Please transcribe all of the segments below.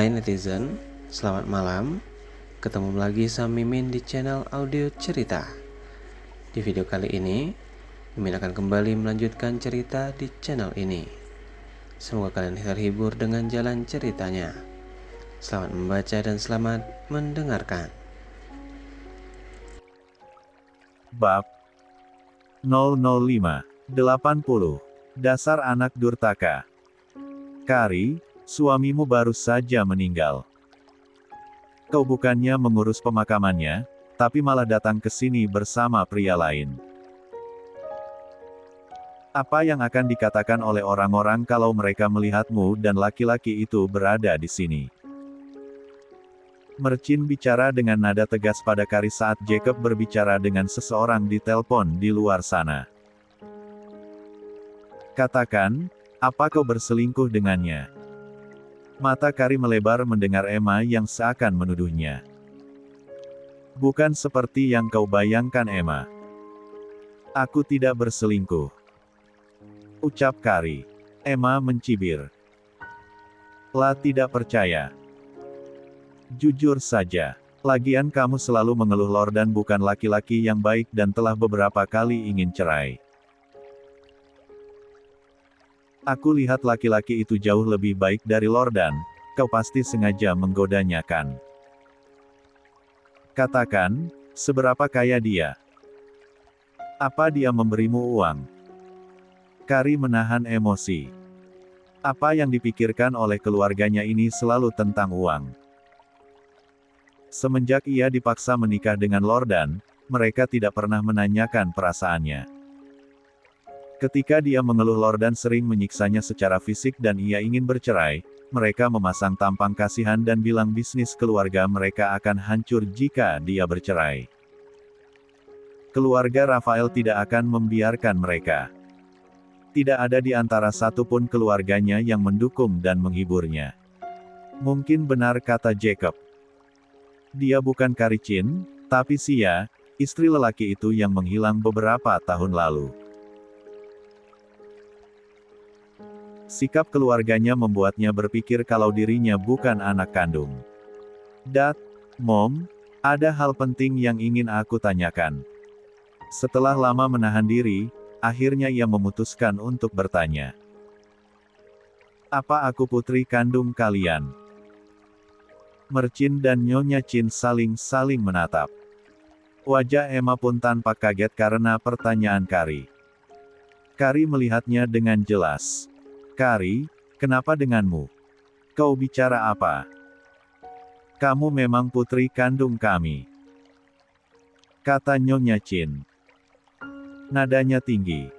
Hai netizen, selamat malam. Ketemu lagi sama Mimin di channel audio cerita. Di video kali ini, Mimin akan kembali melanjutkan cerita di channel ini. Semoga kalian terhibur dengan jalan ceritanya. Selamat membaca dan selamat mendengarkan. Bab 005-80 Dasar anak durhaka. Kari, suamimu baru saja meninggal. Kau bukannya mengurus pemakamannya, tapi malah datang ke sini bersama pria lain. Apa yang akan dikatakan oleh orang-orang kalau mereka melihatmu dan laki-laki itu berada di sini? Mercin bicara dengan nada tegas pada Kari saat Jacob berbicara dengan seseorang di telepon di luar sana. Katakan, apa kau berselingkuh dengannya? Mata Kari melebar mendengar Emma yang seakan menuduhnya. Bukan seperti yang kau bayangkan Emma. Aku tidak berselingkuh, ucap Kari. Emma mencibir. Lah tidak percaya. Jujur saja. Lagian kamu selalu mengeluh Lordan bukan laki-laki yang baik dan telah beberapa kali ingin cerai. Aku lihat laki-laki itu jauh lebih baik dari Lordan, kau pasti sengaja menggodanya kan? Katakan, seberapa kaya dia? Apa dia memberimu uang? Kari menahan emosi. Apa yang dipikirkan oleh keluarganya ini selalu tentang uang. Semenjak ia dipaksa menikah dengan Lordan, mereka tidak pernah menanyakan perasaannya. Ketika dia mengeluh Lordan sering menyiksanya secara fisik dan ia ingin bercerai, mereka memasang tampang kasihan dan bilang bisnis keluarga mereka akan hancur jika dia bercerai. Keluarga Rafael tidak akan membiarkan mereka. Tidak ada di antara satupun keluarganya yang mendukung dan menghiburnya. Mungkin benar kata Jacob. Dia bukan Karicin, tapi Sia, istri lelaki itu yang menghilang beberapa tahun lalu. Sikap keluarganya membuatnya berpikir kalau dirinya bukan anak kandung. Dad, Mom, ada hal penting yang ingin aku tanyakan. Setelah lama menahan diri, akhirnya ia memutuskan untuk bertanya. Apa aku putri kandung kalian? Mercin dan Nyonya Chin saling menatap. Wajah Emma pun tampak kaget karena pertanyaan Kari. Kari melihatnya dengan jelas. Kari, kenapa denganmu? Kau bicara apa? Kamu memang putri kandung kami, kata Nyonya Chin. Nadanya tinggi.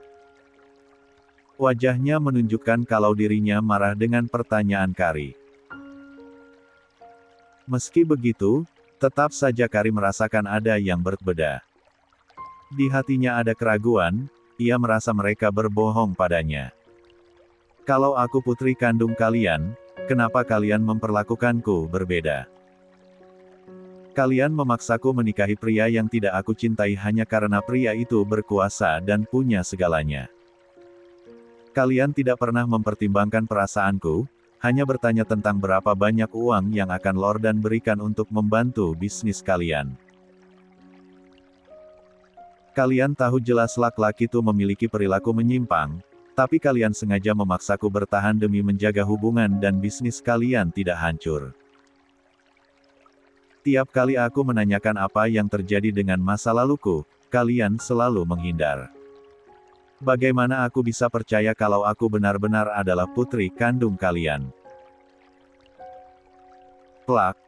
Wajahnya menunjukkan kalau dirinya marah dengan pertanyaan Kari. Meski begitu, tetap saja Kari merasakan ada yang berbeda. Di hatinya ada keraguan, ia merasa mereka berbohong padanya. Kalau aku putri kandung kalian, kenapa kalian memperlakukanku berbeda? Kalian memaksaku menikahi pria yang tidak aku cintai hanya karena pria itu berkuasa dan punya segalanya. Kalian tidak pernah mempertimbangkan perasaanku, hanya bertanya tentang berapa banyak uang yang akan Lordan berikan untuk membantu bisnis kalian. Kalian tahu jelas laki-laki itu memiliki perilaku menyimpang, tapi kalian sengaja memaksaku bertahan demi menjaga hubungan dan bisnis kalian tidak hancur. Tiap kali aku menanyakan apa yang terjadi dengan masa laluku, kalian selalu menghindar. Bagaimana aku bisa percaya kalau aku benar-benar adalah putri kandung kalian? Plak.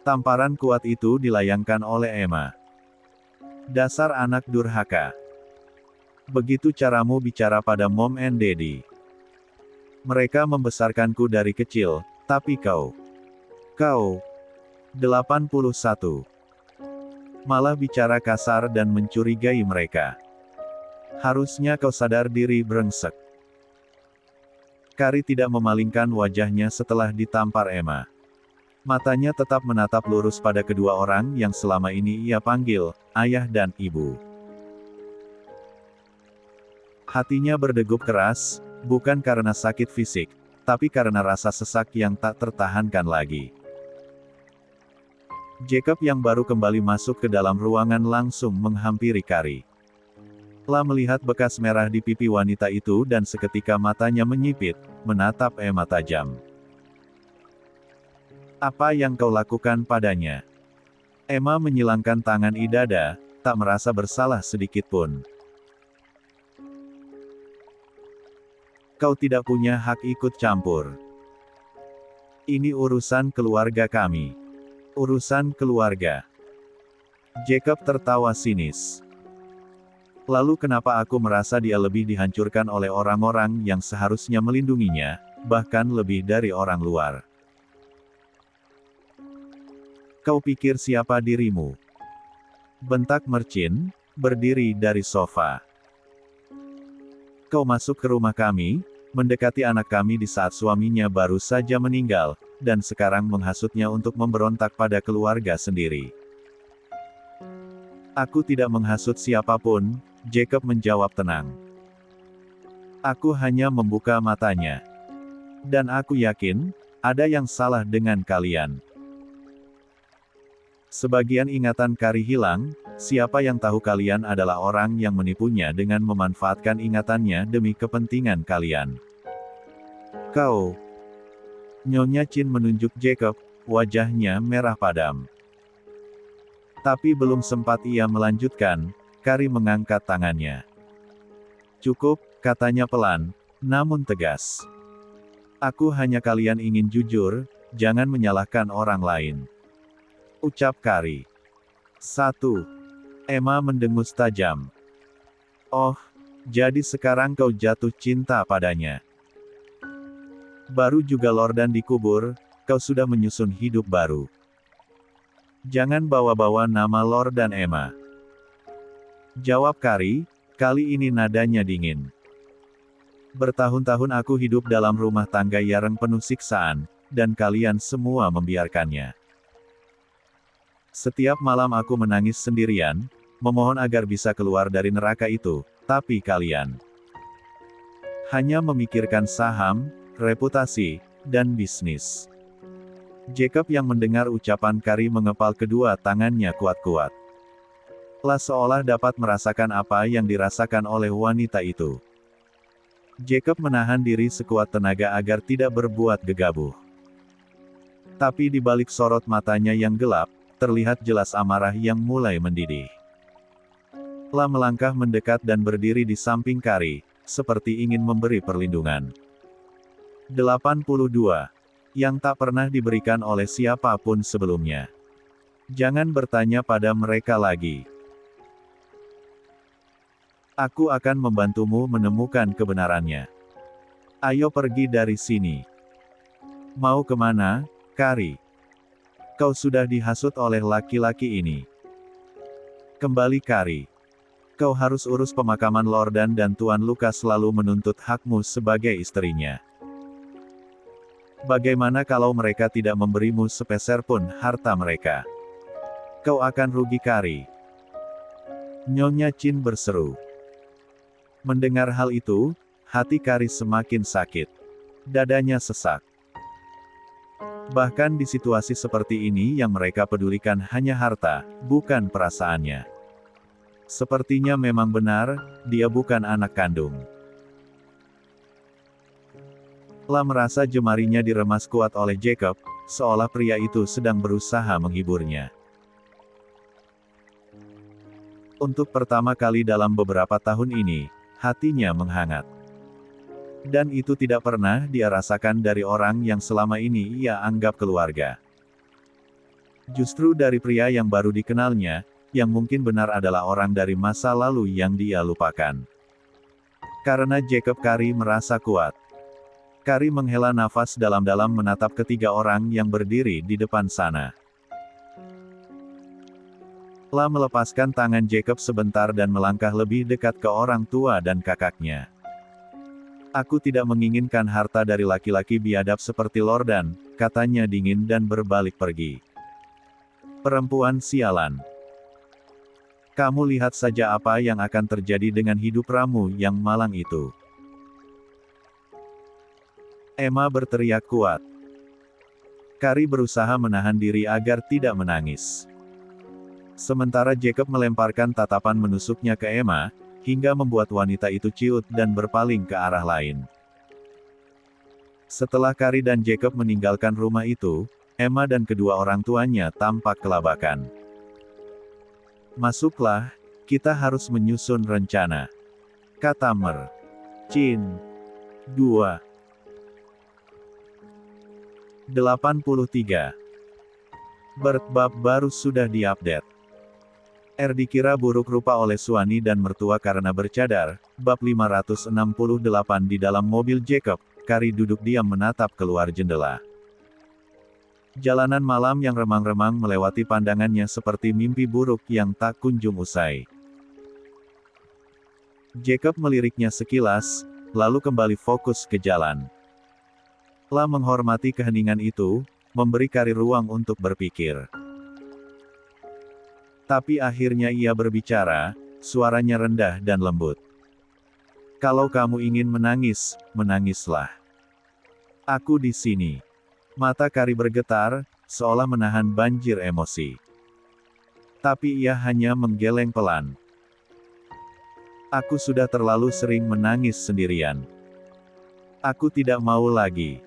Tamparan kuat itu dilayangkan oleh Emma. Dasar anak durhaka. Begitu caramu bicara pada Mom and Daddy. Mereka membesarkanku dari kecil, tapi kau 81. Malah bicara kasar dan mencurigai mereka. Harusnya kau sadar diri brengsek. Kari tidak memalingkan wajahnya setelah ditampar Emma. Matanya tetap menatap lurus pada kedua orang yang selama ini ia panggil ayah dan ibu. Hatinya berdegup keras, bukan karena sakit fisik, tapi karena rasa sesak yang tak tertahankan lagi. Jacob yang baru kembali masuk ke dalam ruangan langsung menghampiri Carrie. La melihat bekas merah di pipi wanita itu dan seketika matanya menyipit, menatap Emma tajam. "Apa yang kau lakukan padanya?" Emma menyilangkan tangan di dada, tak merasa bersalah sedikit pun. "Kau tidak punya hak ikut campur. Ini urusan keluarga kami." "Urusan keluarga?" Jacob tertawa sinis. "Lalu kenapa aku merasa dia lebih dihancurkan oleh orang-orang yang seharusnya melindunginya, bahkan lebih dari orang luar? Kau pikir siapa dirimu?" bentak Mercin, berdiri dari sofa. "Kau masuk ke rumah kami, mendekati anak kami di saat suaminya baru saja meninggal, dan sekarang menghasutnya untuk memberontak pada keluarga sendiri." "Aku tidak menghasut siapapun," Jacob menjawab tenang. "Aku hanya membuka matanya. Dan aku yakin, ada yang salah dengan kalian." Sebagian ingatan Carrie hilang, siapa yang tahu kalian adalah orang yang menipunya dengan memanfaatkan ingatannya demi kepentingan kalian. "Kau..." Nyonya Chin menunjuk Jacob, wajahnya merah padam. Tapi belum sempat ia melanjutkan, Carrie mengangkat tangannya. "Cukup," katanya pelan, namun tegas. "Aku hanya kalian ingin jujur, jangan menyalahkan orang lain," ucap Carrie. "1. Emma mendengus tajam. "Oh, jadi sekarang kau jatuh cinta padanya. Baru juga Lordan dikubur, kau sudah menyusun hidup baru. Jangan bawa-bawa nama Lordan Emma," jawab Carrie, kali ini nadanya dingin. "Bertahun-tahun aku hidup dalam rumah tangga yang penuh siksaan, dan kalian semua membiarkannya. Setiap malam aku menangis sendirian, memohon agar bisa keluar dari neraka itu, tapi kalian hanya memikirkan saham, reputasi, dan bisnis." Jacob yang mendengar ucapan Carrie mengepal kedua tangannya kuat-kuat. La seolah dapat merasakan apa yang dirasakan oleh wanita itu. Jacob menahan diri sekuat tenaga agar tidak berbuat gegabah. Tapi di balik sorot matanya yang gelap, terlihat jelas amarah yang mulai mendidih. La melangkah mendekat dan berdiri di samping Carrie, seperti ingin memberi perlindungan. 82. Yang tak pernah diberikan oleh siapapun sebelumnya. Jangan bertanya pada mereka lagi. Aku akan membantumu menemukan kebenarannya. Ayo pergi dari sini. Mau kemana, Carrie? Kau sudah dihasut oleh laki-laki ini. Kembali Carrie. Kau harus urus pemakaman Lordan dan Tuan Lucas selalu menuntut hakmu sebagai istrinya. Bagaimana kalau mereka tidak memberimu sepeser pun harta mereka? Kau akan rugi Carrie. Nyonya Chin berseru. Mendengar hal itu, hati Carrie semakin sakit. Dadanya sesak. Bahkan di situasi seperti ini yang mereka pedulikan hanya harta, bukan perasaannya. Sepertinya memang benar, dia bukan anak kandung. La merasa jemarinya diremas kuat oleh Jacob, seolah pria itu sedang berusaha menghiburnya. Untuk pertama kali dalam beberapa tahun ini, hatinya menghangat. Dan itu tidak pernah dia rasakan dari orang yang selama ini ia anggap keluarga. Justru dari pria yang baru dikenalnya, yang mungkin benar adalah orang dari masa lalu yang dia lupakan. Karena Jacob, Carrie merasa kuat. Carrie menghela nafas dalam-dalam menatap ketiga orang yang berdiri di depan sana. La melepaskan tangan Jacob sebentar dan melangkah lebih dekat ke orang tua dan kakaknya. Aku tidak menginginkan harta dari laki-laki biadab seperti Lordan, katanya dingin dan berbalik pergi. Perempuan sialan. Kamu lihat saja apa yang akan terjadi dengan hidup Ramu yang malang itu. Emma berteriak kuat. Kari berusaha menahan diri agar tidak menangis. Sementara Jacob melemparkan tatapan menusuknya ke Emma, hingga membuat wanita itu ciut dan berpaling ke arah lain. Setelah Kari dan Jacob meninggalkan rumah itu, Emma dan kedua orang tuanya tampak kelabakan. "Masuklah, kita harus menyusun rencana," kata Mer. Chin. 2. 83. Bert bab baru sudah diupdate. Dikira buruk rupa oleh suami dan mertua karena bercadar. Bab 568 di dalam mobil Jacob, Kari duduk diam menatap keluar jendela. Jalanan malam yang remang-remang melewati pandangannya seperti mimpi buruk yang tak kunjung usai. Jacob meliriknya sekilas, lalu kembali fokus ke jalan. La menghormati keheningan itu, memberi Kari ruang untuk berpikir. Tapi akhirnya ia berbicara, suaranya rendah dan lembut. "Kalau kamu ingin menangis, menangislah. Aku di sini." Mata Kari bergetar, seolah menahan banjir emosi. Tapi ia hanya menggeleng pelan. "Aku sudah terlalu sering menangis sendirian. Aku tidak mau lagi."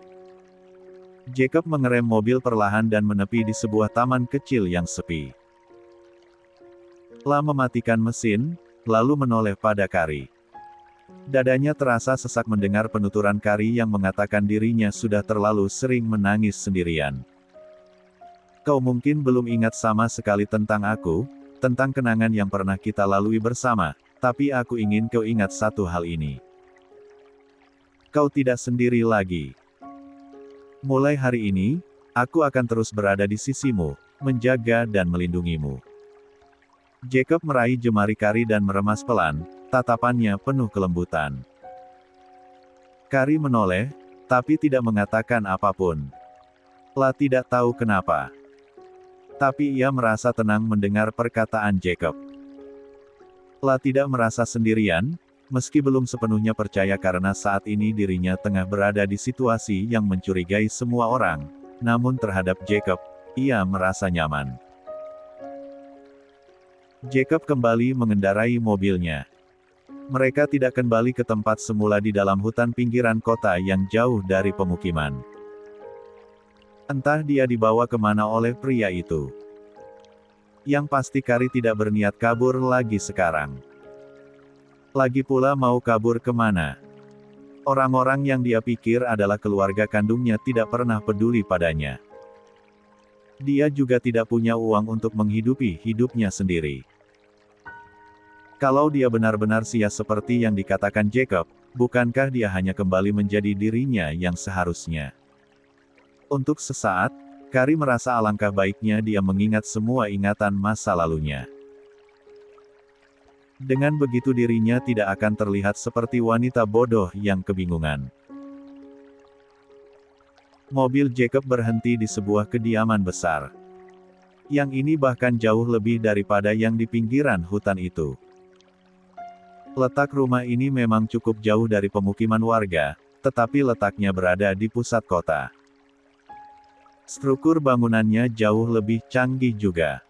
Jacob mengerem mobil perlahan dan menepi di sebuah taman kecil yang sepi. La mematikan mesin, lalu menoleh pada Kari. Dadanya terasa sesak mendengar penuturan Kari yang mengatakan dirinya sudah terlalu sering menangis sendirian. "Kau mungkin belum ingat sama sekali tentang aku, tentang kenangan yang pernah kita lalui bersama, tapi aku ingin kau ingat satu hal ini. Kau tidak sendiri lagi. Mulai hari ini, aku akan terus berada di sisimu, menjaga dan melindungimu." Jacob meraih jemari Kari dan meremas pelan, tatapannya penuh kelembutan. Kari menoleh, tapi tidak mengatakan apapun. La tidak tahu kenapa. Tapi ia merasa tenang mendengar perkataan Jacob. La tidak merasa sendirian, meski belum sepenuhnya percaya karena saat ini dirinya tengah berada di situasi yang mencurigai semua orang, namun terhadap Jacob, ia merasa nyaman. Jacob kembali mengendarai mobilnya. Mereka tidak kembali ke tempat semula di dalam hutan pinggiran kota yang jauh dari pemukiman. Entah dia dibawa kemana oleh pria itu. Yang pasti Kari tidak berniat kabur lagi sekarang. Lagi pula mau kabur kemana? Orang-orang yang dia pikir adalah keluarga kandungnya tidak pernah peduli padanya. Dia juga tidak punya uang untuk menghidupi hidupnya sendiri. Kalau dia benar-benar sia seperti yang dikatakan Jacob, bukankah dia hanya kembali menjadi dirinya yang seharusnya? Untuk sesaat, Kari merasa alangkah baiknya dia mengingat semua ingatan masa lalunya. Dengan begitu dirinya tidak akan terlihat seperti wanita bodoh yang kebingungan. Mobil Jacob berhenti di sebuah kediaman besar. Yang ini bahkan jauh lebih daripada yang di pinggiran hutan itu. Letak rumah ini memang cukup jauh dari pemukiman warga, tetapi letaknya berada di pusat kota. Struktur bangunannya jauh lebih canggih juga.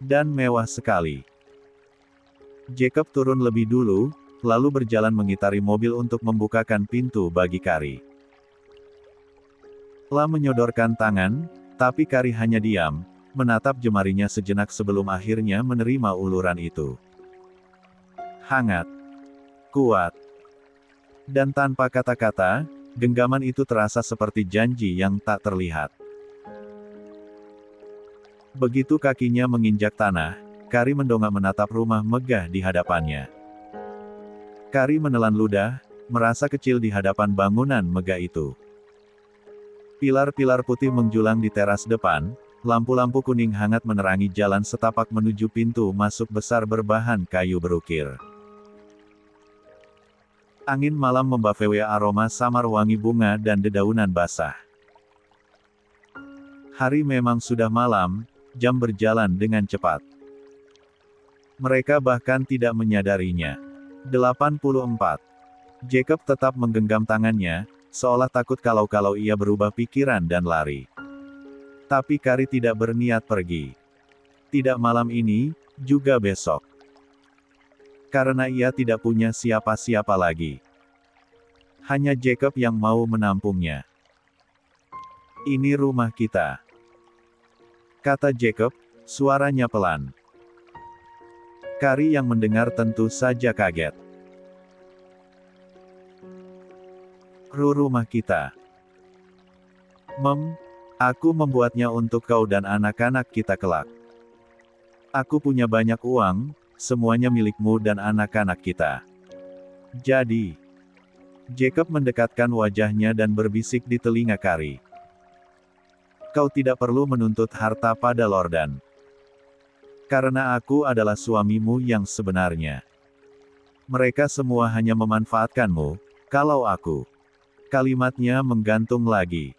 Dan mewah sekali. Jacob turun lebih dulu, lalu berjalan mengitari mobil untuk membukakan pintu bagi Kari. La menyodorkan tangan, tapi Kari hanya diam, menatap jemarinya sejenak sebelum akhirnya menerima uluran itu. Hangat, kuat, dan tanpa kata-kata, genggaman itu terasa seperti janji yang tak terlihat. Begitu kakinya menginjak tanah, Kari mendongak menatap rumah megah di hadapannya. Kari menelan ludah, merasa kecil di hadapan bangunan megah itu. Pilar-pilar putih menjulang di teras depan, lampu-lampu kuning hangat menerangi jalan setapak menuju pintu masuk besar berbahan kayu berukir. Angin malam membawa aroma samar wangi bunga dan dedaunan basah. Hari memang sudah malam, jam berjalan dengan cepat. Mereka bahkan tidak menyadarinya. 84. Jacob tetap menggenggam tangannya, seolah takut kalau ia berubah pikiran dan lari. Tapi Kari tidak berniat pergi. Tidak malam ini, juga besok. Karena ia tidak punya siapa-siapa lagi. Hanya Jacob yang mau menampungnya. Ini rumah kita, kata Jacob, suaranya pelan. Kari yang mendengar tentu saja kaget. Rumah kita. Aku membuatnya untuk kau dan anak-anak kita kelak. Aku punya banyak uang, semuanya milikmu dan anak-anak kita. Jadi, Jacob mendekatkan wajahnya dan berbisik di telinga Kari. Kau tidak perlu menuntut harta pada Lordan. Karena aku adalah suamimu yang sebenarnya. Mereka semua hanya memanfaatkanmu, kalau aku. Kalimatnya menggantung lagi.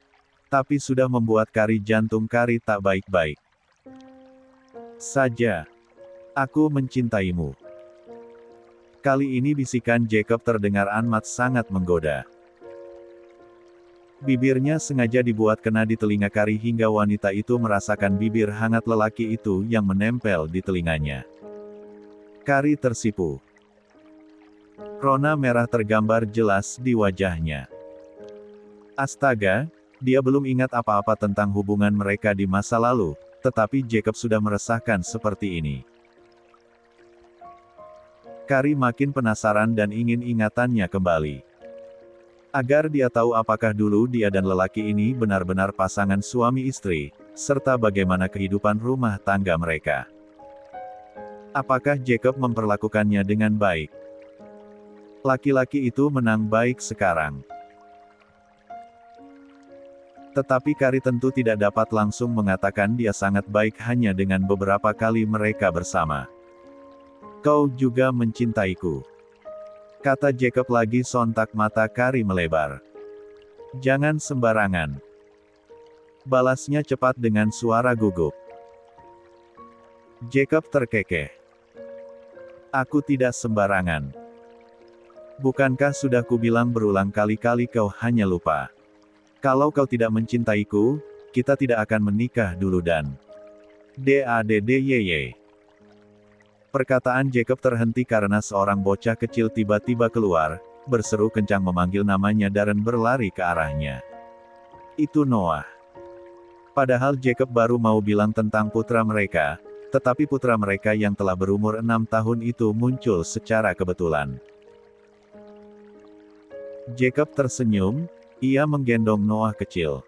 Tapi sudah membuat Kari jantung Kari tak baik-baik saja. Aku mencintaimu. Kali ini bisikan Jacob terdengar amat sangat menggoda. Bibirnya sengaja dibuat kena di telinga Kari hingga wanita itu merasakan bibir hangat lelaki itu yang menempel di telinganya. Kari tersipu. Rona merah tergambar jelas di wajahnya. Astaga, dia belum ingat apa-apa tentang hubungan mereka di masa lalu, tetapi Jacob sudah meresahkan seperti ini. Kari makin penasaran dan ingin ingatannya kembali. Agar dia tahu apakah dulu dia dan lelaki ini benar-benar pasangan suami istri, serta bagaimana kehidupan rumah tangga mereka. Apakah Jacob memperlakukannya dengan baik? Laki-laki itu menang baik sekarang. Tetapi Kari tentu tidak dapat langsung mengatakan dia sangat baik hanya dengan beberapa kali mereka bersama. Kau juga mencintaiku, kata Jacob lagi, sontak mata Kari melebar. Jangan sembarangan, balasnya cepat dengan suara gugup. Jacob terkekeh. Aku tidak sembarangan. Bukankah sudah kubilang berulang kali-kali kau hanya lupa? Kalau kau tidak mencintaiku, kita tidak akan menikah dulu dan... DADDYY. Perkataan Jacob terhenti karena seorang bocah kecil tiba-tiba keluar, berseru kencang memanggil namanya dan berlari ke arahnya. Itu Noah. Padahal Jacob baru mau bilang tentang putra mereka, tetapi putra mereka yang telah berumur 6 tahun itu muncul secara kebetulan. Jacob tersenyum. Ia menggendong Noah kecil.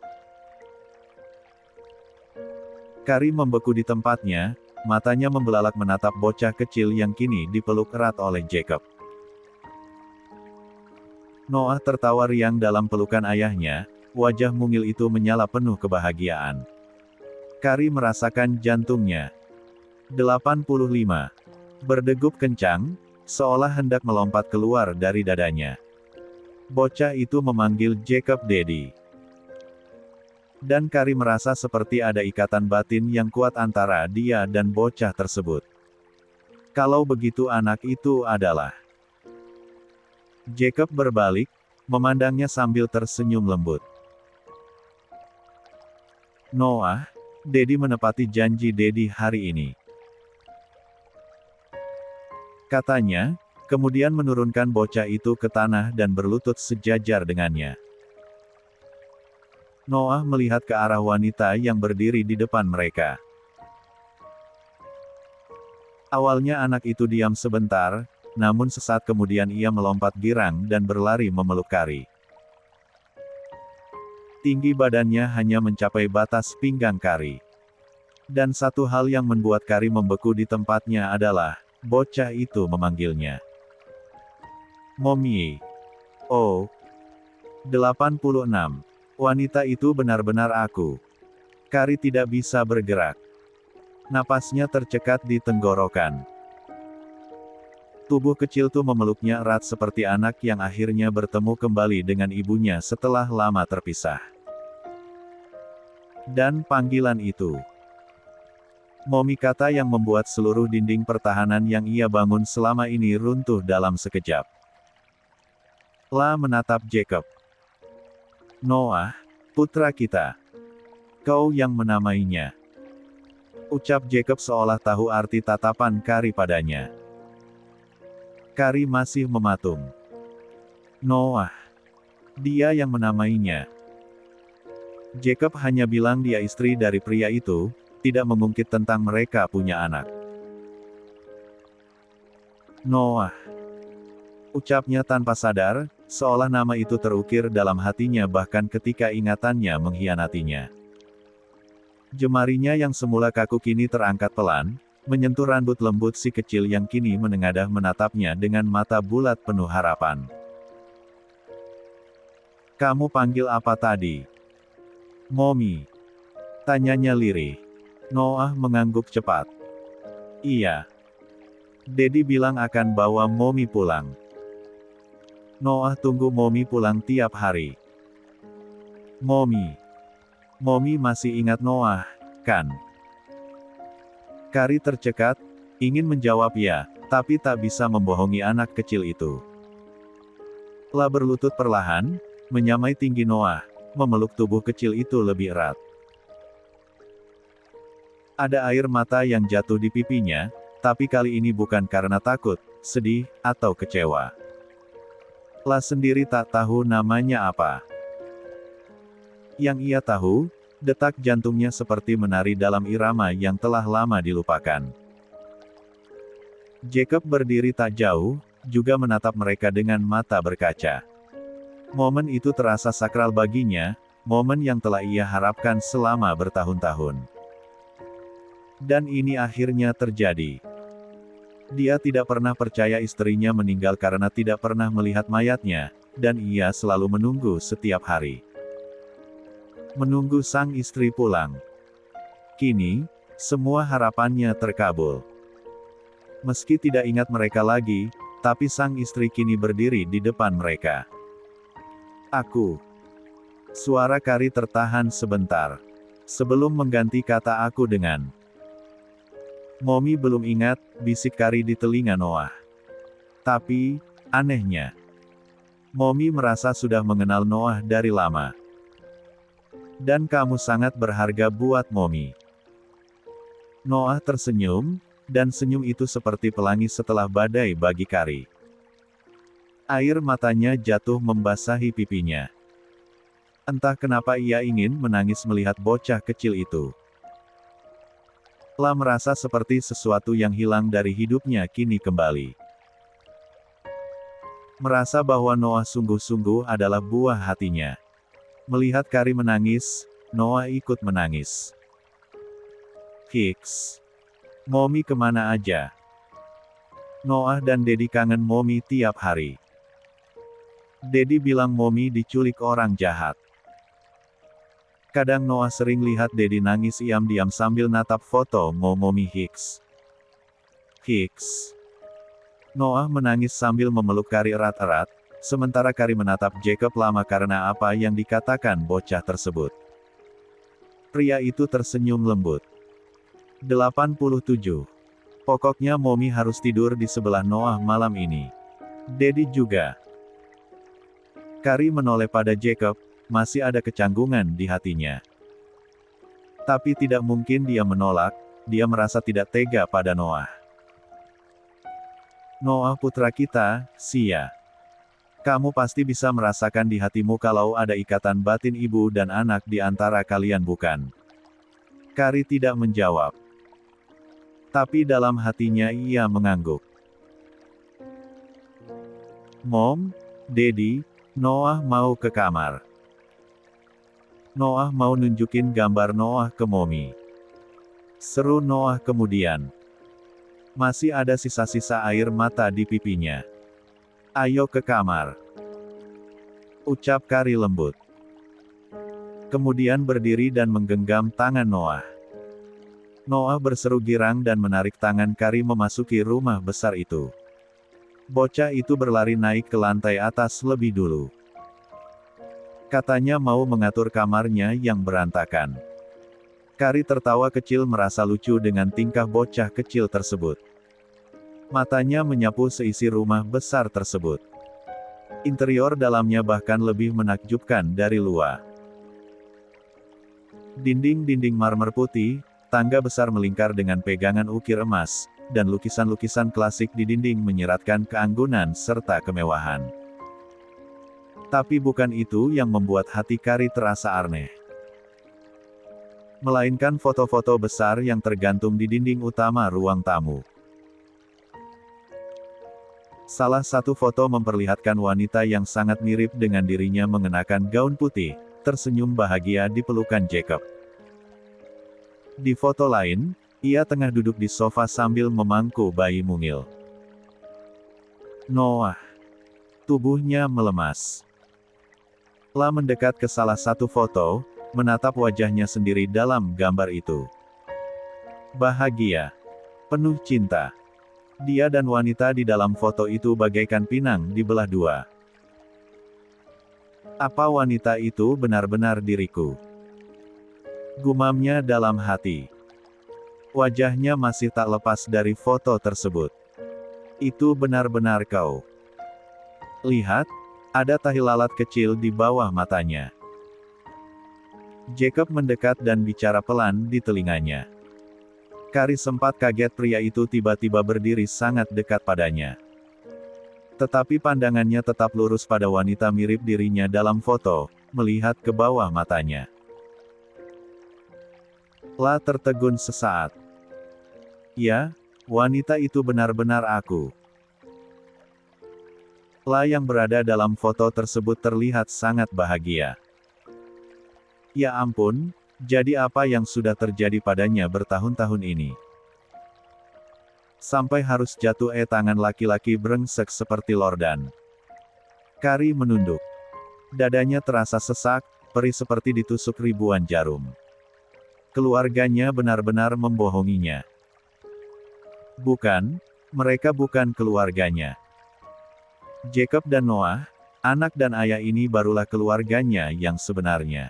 Kari membeku di tempatnya, matanya membelalak menatap bocah kecil yang kini dipeluk erat oleh Jacob. Noah tertawa riang dalam pelukan ayahnya, wajah mungil itu menyala penuh kebahagiaan. Kari merasakan jantungnya. 85. Berdegup kencang, seolah hendak melompat keluar dari dadanya. Bocah itu memanggil Jacob Daddy. Dan Kari merasa seperti ada ikatan batin yang kuat antara dia dan bocah tersebut. Kalau begitu anak itu adalah... Jacob berbalik, memandangnya sambil tersenyum lembut. Noah, Daddy menepati janji Daddy hari ini, katanya, kemudian menurunkan bocah itu ke tanah dan berlutut sejajar dengannya. Noah melihat ke arah wanita yang berdiri di depan mereka. Awalnya anak itu diam sebentar, namun sesaat kemudian ia melompat girang dan berlari memeluk Kari. Tinggi badannya hanya mencapai batas pinggang Kari. Dan satu hal yang membuat Kari membeku di tempatnya adalah, bocah itu memanggilnya Mommy. Oh. 86. Wanita itu benar-benar aku. Kari tidak bisa bergerak. Napasnya tercekat di tenggorokan. Tubuh kecil Tu memeluknya erat seperti anak yang akhirnya bertemu kembali dengan ibunya setelah lama terpisah. Dan panggilan itu, Mommy, kata yang membuat seluruh dinding pertahanan yang ia bangun selama ini runtuh dalam sekejap. La menatap Jacob. Noah, putra kita. Kau yang menamainya. Ucap Jacob seolah tahu arti tatapan Kari padanya. Kari masih mematung. Noah. Dia yang menamainya. Jacob hanya bilang dia istri dari pria itu, tidak mengungkit tentang mereka punya anak. Noah. Ucapnya tanpa sadar, seolah nama itu terukir dalam hatinya bahkan ketika ingatannya mengkhianatinya. Jemarinya yang semula kaku kini terangkat pelan, menyentuh rambut lembut si kecil yang kini menengadah menatapnya dengan mata bulat penuh harapan. Kamu panggil apa tadi? Mommy. Tanyanya lirih. Noah mengangguk cepat. Iya. Daddy bilang akan bawa Mommy pulang. Noah tunggu Mommy pulang tiap hari. Mommy. Mommy masih ingat Noah, kan? Kari tercekat, ingin menjawab ya, tapi tak bisa membohongi anak kecil itu. Lah berlutut perlahan, menyamai tinggi Noah, memeluk tubuh kecil itu lebih erat. Ada air mata yang jatuh di pipinya, tapi kali ini bukan karena takut, sedih, atau kecewa. Lah sendiri tak tahu namanya apa. Yang ia tahu, detak jantungnya seperti menari dalam irama yang telah lama dilupakan. Jacob berdiri tak jauh, juga menatap mereka dengan mata berkaca. Momen itu terasa sakral baginya, momen yang telah ia harapkan selama bertahun-tahun. Dan ini akhirnya terjadi. Dia tidak pernah percaya istrinya meninggal karena tidak pernah melihat mayatnya, dan ia selalu menunggu setiap hari. Menunggu sang istri pulang. Kini, semua harapannya terkabul. Meski tidak ingat mereka lagi, tapi sang istri kini berdiri di depan mereka. Aku. Suara Kari tertahan sebentar. Sebelum mengganti kata aku dengan Mommy belum ingat, bisik Kari di telinga Noah. Tapi, anehnya, Mommy merasa sudah mengenal Noah dari lama. Dan kamu sangat berharga buat Mommy. Noah tersenyum, dan senyum itu seperti pelangi setelah badai bagi Kari. Air matanya jatuh membasahi pipinya. Entah kenapa ia ingin menangis melihat bocah kecil itu. Lah merasa seperti sesuatu yang hilang dari hidupnya kini kembali. Merasa bahwa Noah sungguh-sungguh adalah buah hatinya. Melihat Kari menangis, Noah ikut menangis. Hiks. Mommy kemana aja? Noah dan Daddy kangen Mommy tiap hari. Daddy bilang Mommy diculik orang jahat. Kadang Noah sering lihat Daddy nangis iam-diam sambil natap foto Mommy Hicks. Hicks. Noah menangis sambil memeluk Kari erat-erat, sementara Kari menatap Jacob lama karena apa yang dikatakan bocah tersebut. Pria itu tersenyum lembut. 87. Pokoknya Mommy harus tidur di sebelah Noah malam ini. Daddy juga. Kari menoleh pada Jacob. Masih ada kecanggungan di hatinya. Tapi tidak mungkin dia menolak, dia merasa tidak tega pada Noah. Noah putra kita, Sia. Kamu pasti bisa merasakan di hatimu kalau ada ikatan batin ibu dan anak di antara kalian bukan? Kari tidak menjawab. Tapi dalam hatinya ia mengangguk. Mom, Daddy, Noah mau ke kamar. Noah mau nunjukin gambar Noah ke Mommy. Seru Noah kemudian. Masih ada sisa-sisa air mata di pipinya. Ayo ke kamar. Ucap Kari lembut. Kemudian berdiri dan menggenggam tangan Noah. Noah berseru girang dan menarik tangan Kari memasuki rumah besar itu. Bocah itu berlari naik ke lantai atas lebih dulu. Katanya mau mengatur kamarnya yang berantakan. Kari tertawa kecil merasa lucu dengan tingkah bocah kecil tersebut. Matanya menyapu seisi rumah besar tersebut. Interior dalamnya bahkan lebih menakjubkan dari luar. Dinding-dinding marmer putih, tangga besar melingkar dengan pegangan ukir emas, dan lukisan-lukisan klasik di dinding menyiratkan keanggunan serta kemewahan. Tapi bukan itu yang membuat hati Kari terasa aneh. Melainkan foto-foto besar yang tergantung di dinding utama ruang tamu. Salah satu foto memperlihatkan wanita yang sangat mirip dengan dirinya mengenakan gaun putih, tersenyum bahagia di pelukan Jacob. Di foto lain, ia tengah duduk di sofa sambil memangku bayi mungil. Noah. Tubuhnya melemas. La mendekat ke salah satu foto, menatap wajahnya sendiri dalam gambar itu. Bahagia. Penuh cinta. Dia dan wanita di dalam foto itu bagaikan pinang dibelah dua. Apa wanita itu benar-benar diriku? Gumamnya dalam hati. Wajahnya masih tak lepas dari foto tersebut. Itu benar-benar kau. Lihat, ada tahi lalat kecil di bawah matanya. Jacob mendekat dan bicara pelan di telinganya. Kari sempat kaget pria itu tiba-tiba berdiri sangat dekat padanya. Tetapi pandangannya tetap lurus pada wanita mirip dirinya dalam foto, melihat ke bawah matanya. La tertegun sesaat. Ya, wanita itu benar-benar aku. La yang berada dalam foto tersebut terlihat sangat bahagia. Ya ampun, jadi apa yang sudah terjadi padanya bertahun-tahun ini? Sampai harus jatuh tangan laki-laki brengsek seperti Lordan. Kari menunduk. Dadanya terasa sesak, perih seperti ditusuk ribuan jarum. Keluarganya benar-benar membohonginya. Bukan, mereka bukan keluarganya. Jacob dan Noah, anak dan ayah ini barulah keluarganya yang sebenarnya.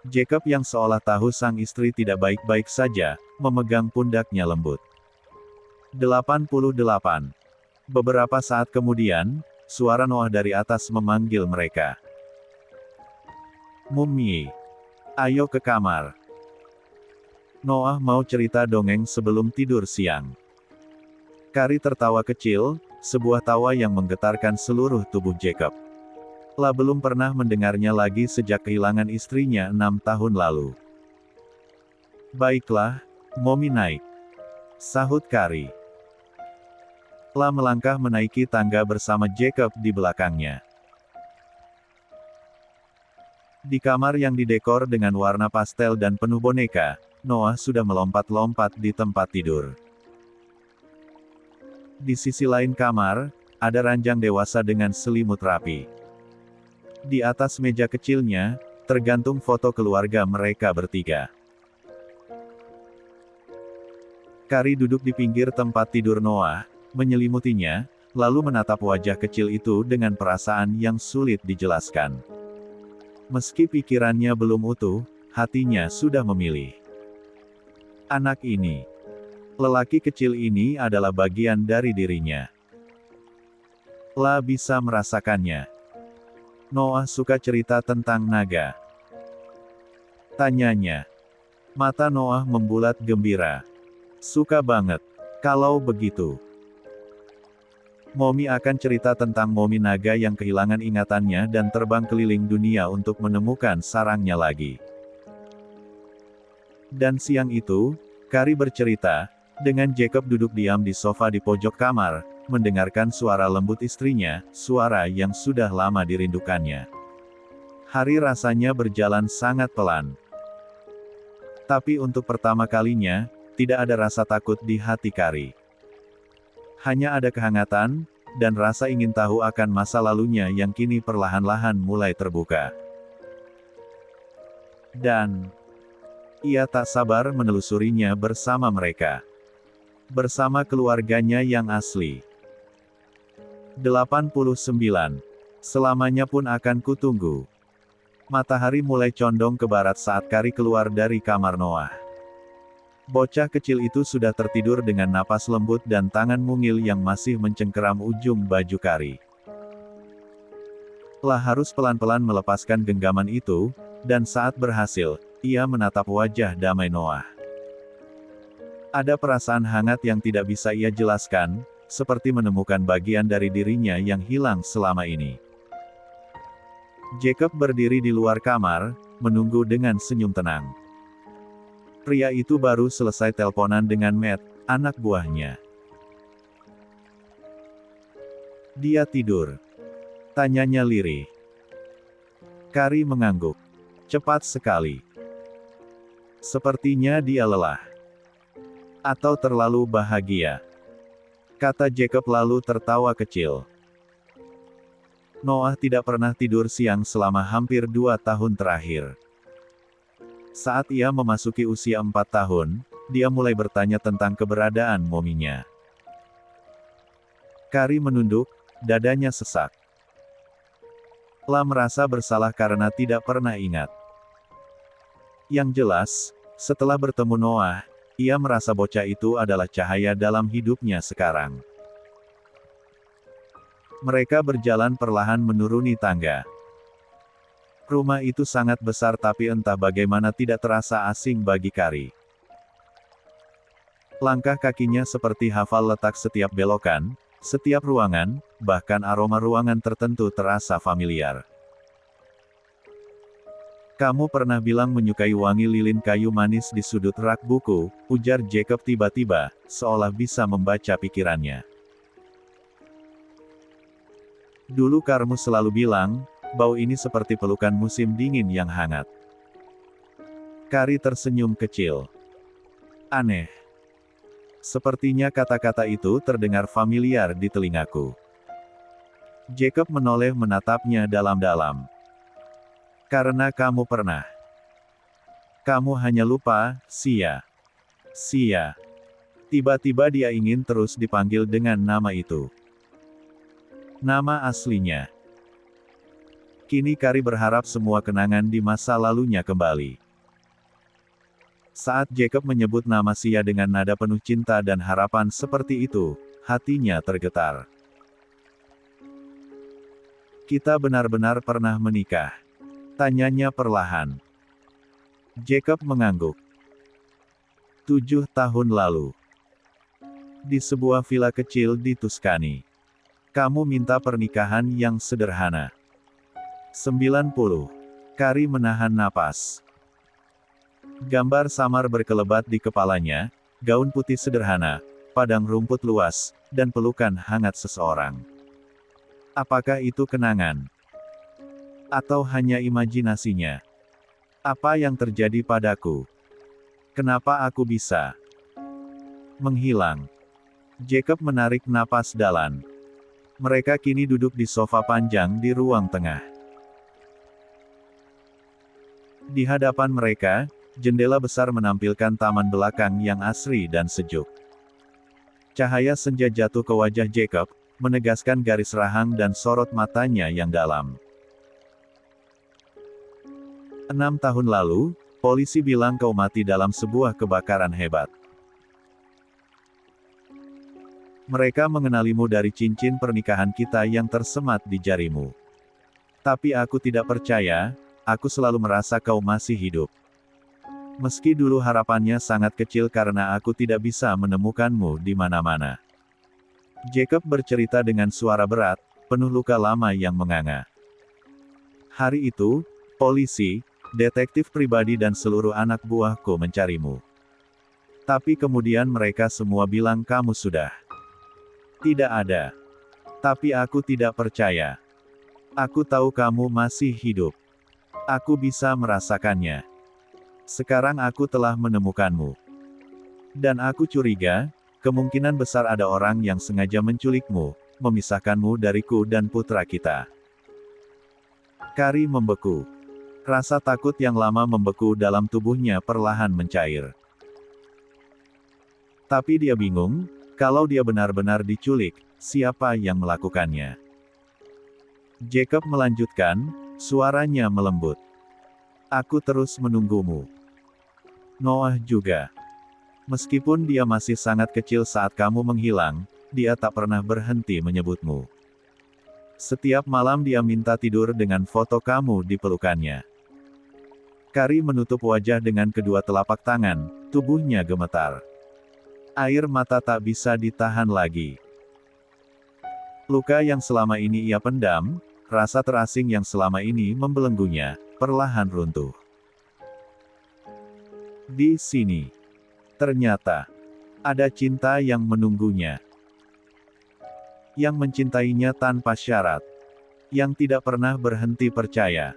Jacob yang seolah tahu sang istri tidak baik-baik saja, memegang pundaknya lembut. 88. Beberapa saat kemudian, suara Noah dari atas memanggil mereka. Mummy, ayo ke kamar. Noah mau cerita dongeng sebelum tidur siang. Kari tertawa kecil, sebuah tawa yang menggetarkan seluruh tubuh Jacob. La belum pernah mendengarnya lagi sejak kehilangan istrinya 6 tahun lalu. Baiklah, Mommy naik. Sahut Kari. La melangkah menaiki tangga bersama Jacob di belakangnya. Di kamar yang didekor dengan warna pastel dan penuh boneka, Noah sudah melompat-lompat di tempat tidur. Di sisi lain kamar, ada ranjang dewasa dengan selimut rapi. Di atas meja kecilnya, tergantung foto keluarga mereka bertiga. Kari duduk di pinggir tempat tidur Noah, menyelimutinya, lalu menatap wajah kecil itu dengan perasaan yang sulit dijelaskan. Meski pikirannya belum utuh, hatinya sudah memilih. Anak ini. Lelaki kecil ini adalah bagian dari dirinya. La bisa merasakannya. Noah suka cerita tentang naga. Tanyanya. Mata Noah membulat gembira. Suka banget. Kalau begitu. Mommy akan cerita tentang Mommy naga yang kehilangan ingatannya dan terbang keliling dunia untuk menemukan sarangnya lagi. Dan siang itu, Kari bercerita, dengan Jacob duduk diam di sofa di pojok kamar, mendengarkan suara lembut istrinya, suara yang sudah lama dirindukannya. Hari rasanya berjalan sangat pelan. Tapi untuk pertama kalinya, tidak ada rasa takut di hati Kari. Hanya ada kehangatan, dan rasa ingin tahu akan masa lalunya yang kini perlahan-lahan mulai terbuka. Dan ia tak sabar menelusurinya bersama mereka. Bersama keluarganya yang asli. 89. Selamanya pun akan kutunggu. Matahari mulai condong ke barat saat Kari keluar dari kamar Noah. Bocah kecil itu sudah tertidur dengan napas lembut dan tangan mungil yang masih mencengkeram ujung baju Kari. lah harus pelan-pelan melepaskan genggaman itu, dan saat berhasil, ia menatap wajah damai Noah. Ada perasaan hangat yang tidak bisa ia jelaskan, seperti menemukan bagian dari dirinya yang hilang selama ini. Jacob berdiri di luar kamar, menunggu dengan senyum tenang. Pria itu baru selesai teleponan dengan Matt, anak buahnya. Dia tidur? Tanyanya lirih. Carrie mengangguk. Cepat sekali. Sepertinya dia lelah. Atau terlalu bahagia. Kata Jacob lalu tertawa kecil. Noah tidak pernah tidur siang selama hampir 2 tahun terakhir. Saat ia memasuki usia 4 tahun, dia mulai bertanya tentang keberadaan mominya. Carrie menunduk, dadanya sesak. Lah merasa bersalah karena tidak pernah ingat. Yang jelas, setelah bertemu Noah, ia merasa bocah itu adalah cahaya dalam hidupnya sekarang. Mereka berjalan perlahan menuruni tangga. Rumah itu sangat besar tapi entah bagaimana tidak terasa asing bagi Carrie. Langkah kakinya seperti hafal letak setiap belokan, setiap ruangan, bahkan aroma ruangan tertentu terasa familiar. Kamu pernah bilang menyukai wangi lilin kayu manis di sudut rak buku, ujar Jacob tiba-tiba, seolah bisa membaca pikirannya. Dulu kamu selalu bilang, bau ini seperti pelukan musim dingin yang hangat. Carrie tersenyum kecil. Aneh. Sepertinya kata-kata itu terdengar familiar di telingaku. Jacob menoleh menatapnya dalam-dalam. Karena kamu pernah. Kamu hanya lupa, Sia. Sia. Tiba-tiba dia ingin terus dipanggil dengan nama itu. Nama aslinya. Kini Carrie berharap semua kenangan di masa lalunya kembali. Saat Jacob menyebut nama Sia dengan nada penuh cinta dan harapan seperti itu, hatinya tergetar. Kita benar-benar pernah menikah? Tanyanya perlahan. Jacob mengangguk. 7 tahun lalu. Di sebuah villa kecil di Tuscany. Kamu minta pernikahan yang sederhana. 90. Carrie menahan napas. Gambar samar berkelebat di kepalanya, gaun putih sederhana, padang rumput luas, dan pelukan hangat seseorang. Apakah itu kenangan? Atau hanya imajinasinya? Apa yang terjadi padaku? Kenapa aku bisa menghilang? Jacob menarik napas dalam. Mereka kini duduk di sofa panjang di ruang tengah. Di hadapan mereka, jendela besar menampilkan taman belakang yang asri dan sejuk. Cahaya senja jatuh ke wajah Jacob, menegaskan garis rahang dan sorot matanya yang dalam. 6 tahun lalu, polisi bilang kau mati dalam sebuah kebakaran hebat. Mereka mengenalimu dari cincin pernikahan kita yang tersemat di jarimu. Tapi aku tidak percaya, aku selalu merasa kau masih hidup. Meski dulu harapannya sangat kecil karena aku tidak bisa menemukanmu di mana-mana. Jacob bercerita dengan suara berat, penuh luka lama yang menganga. Hari itu, polisi, detektif pribadi dan seluruh anak buahku mencarimu. Tapi kemudian mereka semua bilang kamu sudah tidak ada. Tapi aku tidak percaya. Aku tahu kamu masih hidup. Aku bisa merasakannya. Sekarang aku telah menemukanmu. Dan aku curiga, kemungkinan besar ada orang yang sengaja menculikmu, memisahkanmu dariku dan putra kita. Carrie membeku. Rasa takut yang lama membeku dalam tubuhnya perlahan mencair. Tapi dia bingung, kalau dia benar-benar diculik, siapa yang melakukannya? Jacob melanjutkan, suaranya melembut. Aku terus menunggumu. Noah juga. Meskipun dia masih sangat kecil saat kamu menghilang, dia tak pernah berhenti menyebutmu. Setiap malam dia minta tidur dengan foto kamu di pelukannya. Kari menutup wajah dengan kedua telapak tangan, tubuhnya gemetar. Air mata tak bisa ditahan lagi. Luka yang selama ini ia pendam, rasa terasing yang selama ini membelenggunya, perlahan runtuh. Di sini, ternyata, ada cinta yang menunggunya. Yang mencintainya tanpa syarat. Yang tidak pernah berhenti percaya.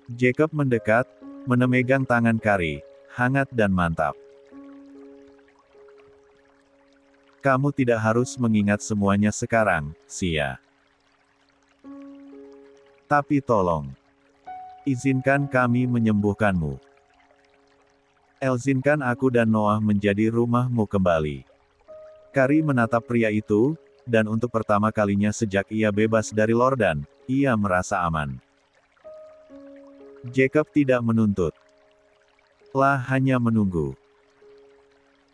Jacob mendekat, memegang tangan Kari, hangat dan mantap. Kamu tidak harus mengingat semuanya sekarang, Sia. Tapi tolong, izinkan kami menyembuhkanmu. Izinkan aku dan Noah menjadi rumahmu kembali. Kari menatap pria itu, dan untuk pertama kalinya sejak ia bebas dari Lordan, ia merasa aman. Jacob tidak menuntut. Lah hanya menunggu.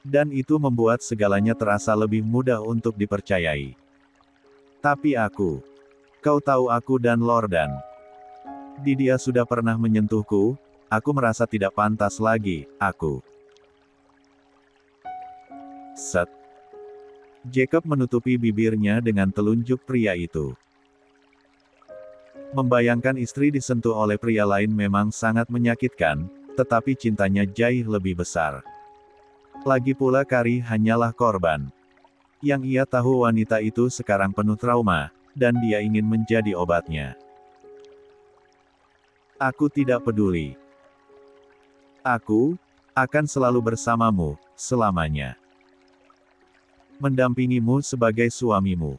Dan itu membuat segalanya terasa lebih mudah untuk dipercayai. Tapi kau tahu aku dan Lordan. Dia sudah pernah menyentuhku, aku merasa tidak pantas lagi, Set. Jacob menutupi bibirnya dengan telunjuk pria itu. Membayangkan istri disentuh oleh pria lain memang sangat menyakitkan, tetapi cintanya jauh lebih besar. Lagi pula Kari hanyalah korban. Yang ia tahu wanita itu sekarang penuh trauma, dan dia ingin menjadi obatnya. Aku tidak peduli. Aku akan selalu bersamamu, selamanya. Mendampingimu sebagai suamimu.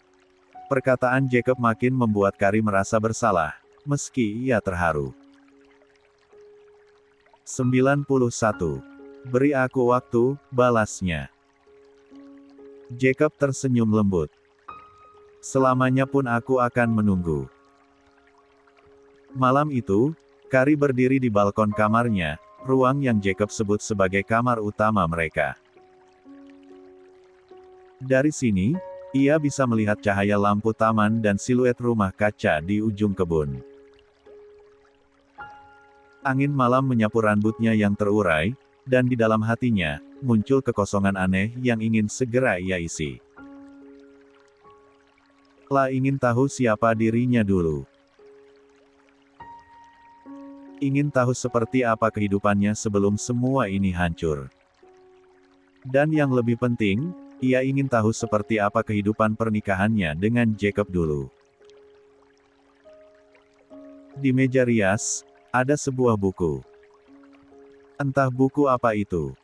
Perkataan Jacob makin membuat Kari merasa bersalah, meski ia terharu. 91. Beri aku waktu, balasnya. Jacob tersenyum lembut. Selamanya pun aku akan menunggu. Malam itu, Kari berdiri di balkon kamarnya, ruang yang Jacob sebut sebagai kamar utama mereka. Dari sini, ia bisa melihat cahaya lampu taman dan siluet rumah kaca di ujung kebun. Angin malam menyapu rambutnya yang terurai, dan di dalam hatinya, muncul kekosongan aneh yang ingin segera ia isi. Lah ingin tahu siapa dirinya dulu. Ingin tahu seperti apa kehidupannya sebelum semua ini hancur. Dan yang lebih penting, ia ingin tahu seperti apa kehidupan pernikahannya dengan Jacob dulu. Di meja rias, ada sebuah buku. Entah buku apa itu.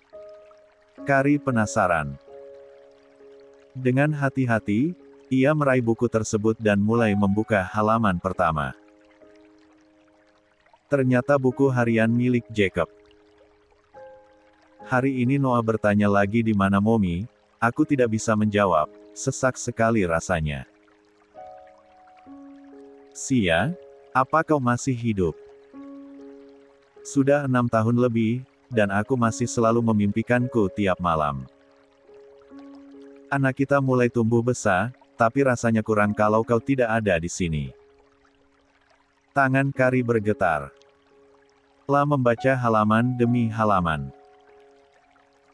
Kari penasaran. Dengan hati-hati, ia meraih buku tersebut dan mulai membuka halaman pertama. Ternyata buku harian milik Jacob. Hari ini Noah bertanya lagi di mana Mommy. Aku tidak bisa menjawab, sesak sekali rasanya. Sia, apa kau masih hidup? Sudah 6 tahun lebih, dan aku masih selalu memimpikanku tiap malam. Anak kita mulai tumbuh besar, tapi rasanya kurang kalau kau tidak ada di sini. Tangan Kari bergetar. Lah membaca halaman demi halaman.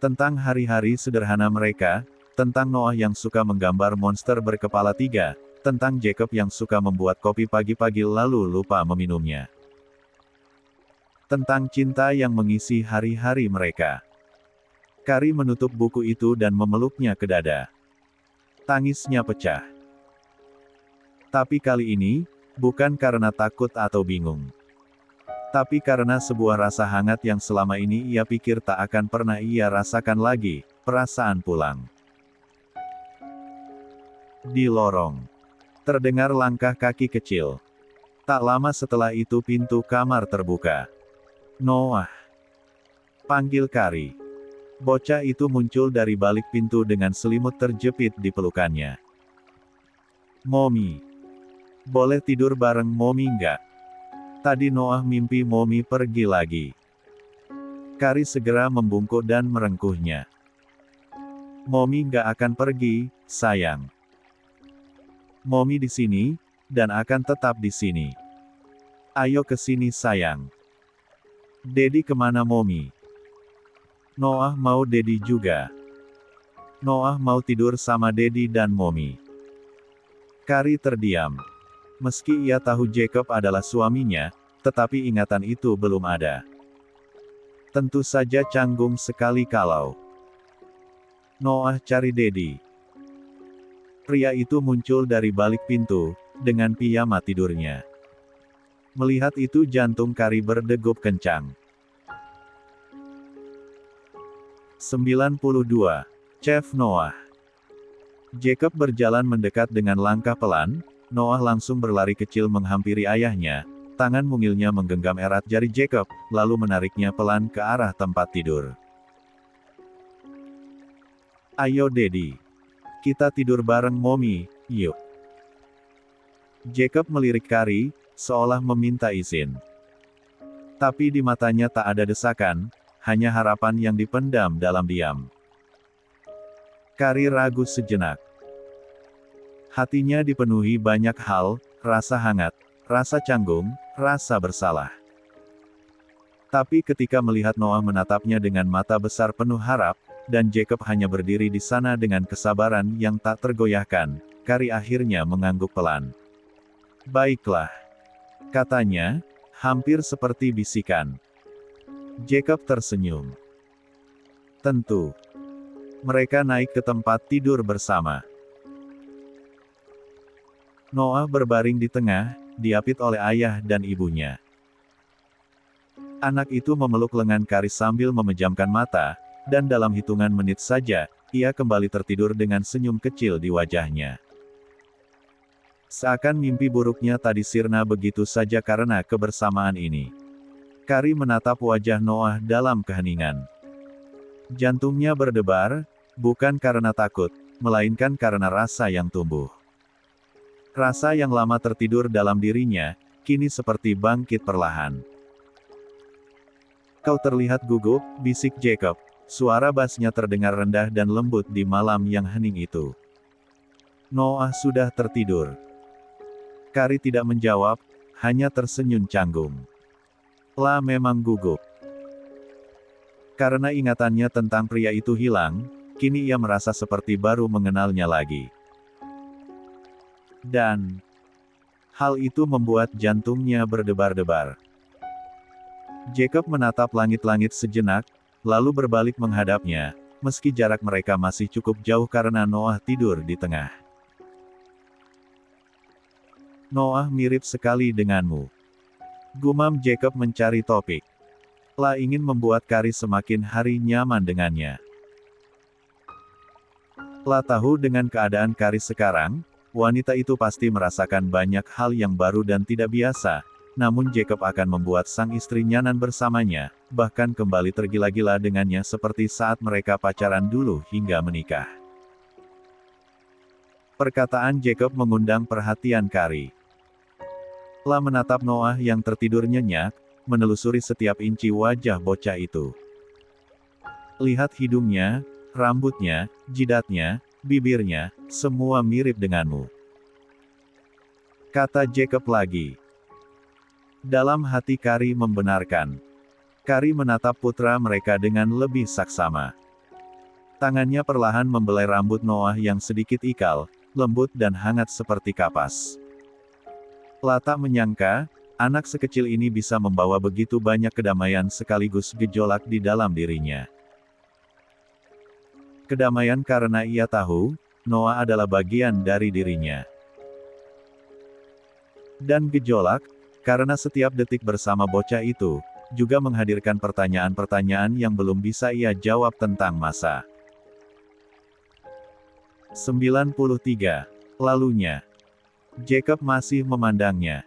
Tentang hari-hari sederhana mereka, tentang Noah yang suka menggambar monster berkepala 3, tentang Jacob yang suka membuat kopi pagi-pagi lalu lupa meminumnya. Tentang cinta yang mengisi hari-hari mereka. Kari menutup buku itu dan memeluknya ke dada. Tangisnya pecah. Tapi kali ini, bukan karena takut atau bingung. Tapi karena sebuah rasa hangat yang selama ini ia pikir tak akan pernah ia rasakan lagi, perasaan pulang. Di lorong, terdengar langkah kaki kecil. Tak lama setelah itu pintu kamar terbuka. Noah, panggil Kari. Bocah itu muncul dari balik pintu dengan selimut terjepit di pelukannya. Mommy, boleh tidur bareng Mommy nggak? Tadi Noah mimpi Mommy pergi lagi. Kari segera membungkuk dan merengkuhnya. Mommy nggak akan pergi, sayang. Mommy di sini, dan akan tetap di sini. Ayo ke sini sayang. Daddy kemana Mommy? Noah mau Daddy juga. Noah mau tidur sama Daddy dan Mommy. Carrie terdiam. Meski ia tahu Jacob adalah suaminya, tetapi ingatan itu belum ada. Tentu saja canggung sekali kalau Noah cari Daddy. Pria itu muncul dari balik pintu, dengan piyama tidurnya. Melihat itu jantung Carrie berdegup kencang. 92. Chef Noah. Jacob berjalan mendekat dengan langkah pelan, Noah langsung berlari kecil menghampiri ayahnya, tangan mungilnya menggenggam erat jari Jacob, lalu menariknya pelan ke arah tempat tidur. Ayo Daddy. Kita tidur bareng Mommy, yuk. Jacob melirik Carrie, seolah meminta izin. Tapi di matanya tak ada desakan, hanya harapan yang dipendam dalam diam. Carrie ragu sejenak. Hatinya dipenuhi banyak hal, rasa hangat, rasa canggung, rasa bersalah. Tapi ketika melihat Noah menatapnya dengan mata besar penuh harap, dan Jacob hanya berdiri di sana dengan kesabaran yang tak tergoyahkan, Carrie akhirnya mengangguk pelan. Baiklah, katanya, hampir seperti bisikan. Jacob tersenyum. Tentu. Mereka naik ke tempat tidur bersama. Noah berbaring di tengah, diapit oleh ayah dan ibunya. Anak itu memeluk lengan Carrie sambil memejamkan mata, dan dalam hitungan menit saja, ia kembali tertidur dengan senyum kecil di wajahnya. Seakan mimpi buruknya tadi sirna begitu saja karena kebersamaan ini. Carrie menatap wajah Noah dalam keheningan. Jantungnya berdebar, bukan karena takut, melainkan karena rasa yang tumbuh. Rasa yang lama tertidur dalam dirinya, kini seperti bangkit perlahan. Kau terlihat gugup, bisik Jacob. Suara bassnya terdengar rendah dan lembut di malam yang hening itu. Noah sudah tertidur. Carrie tidak menjawab, hanya tersenyum canggung. Lah memang gugup. Karena ingatannya tentang pria itu hilang, kini ia merasa seperti baru mengenalnya lagi. Dan hal itu membuat jantungnya berdebar-debar. Jacob menatap langit-langit sejenak, lalu berbalik menghadapnya, meski jarak mereka masih cukup jauh karena Noah tidur di tengah. Noah mirip sekali denganmu. Gumam Jacob mencari topik. Lah ingin membuat Carrie semakin hari nyaman dengannya. Lah tahu dengan keadaan Carrie sekarang, wanita itu pasti merasakan banyak hal yang baru dan tidak biasa, namun Jacob akan membuat sang istri nyaman bersamanya, bahkan kembali tergila-gila dengannya seperti saat mereka pacaran dulu hingga menikah. Perkataan Jacob mengundang perhatian Carrie. Lah menatap Noah yang tertidur nyenyak, menelusuri setiap inci wajah bocah itu. Lihat hidungnya, rambutnya, jidatnya, bibirnya, semua mirip denganmu. Kata Jacob lagi. Dalam hati Carrie membenarkan. Carrie menatap putra mereka dengan lebih saksama. Tangannya perlahan membelai rambut Noah yang sedikit ikal, lembut dan hangat seperti kapas. Lah tak menyangka, anak sekecil ini bisa membawa begitu banyak kedamaian sekaligus gejolak di dalam dirinya. Kedamaian karena ia tahu, Noah adalah bagian dari dirinya. Dan gejolak, karena setiap detik bersama bocah itu, juga menghadirkan pertanyaan-pertanyaan yang belum bisa ia jawab tentang masa. 93. Lalunya. Jacob masih memandangnya.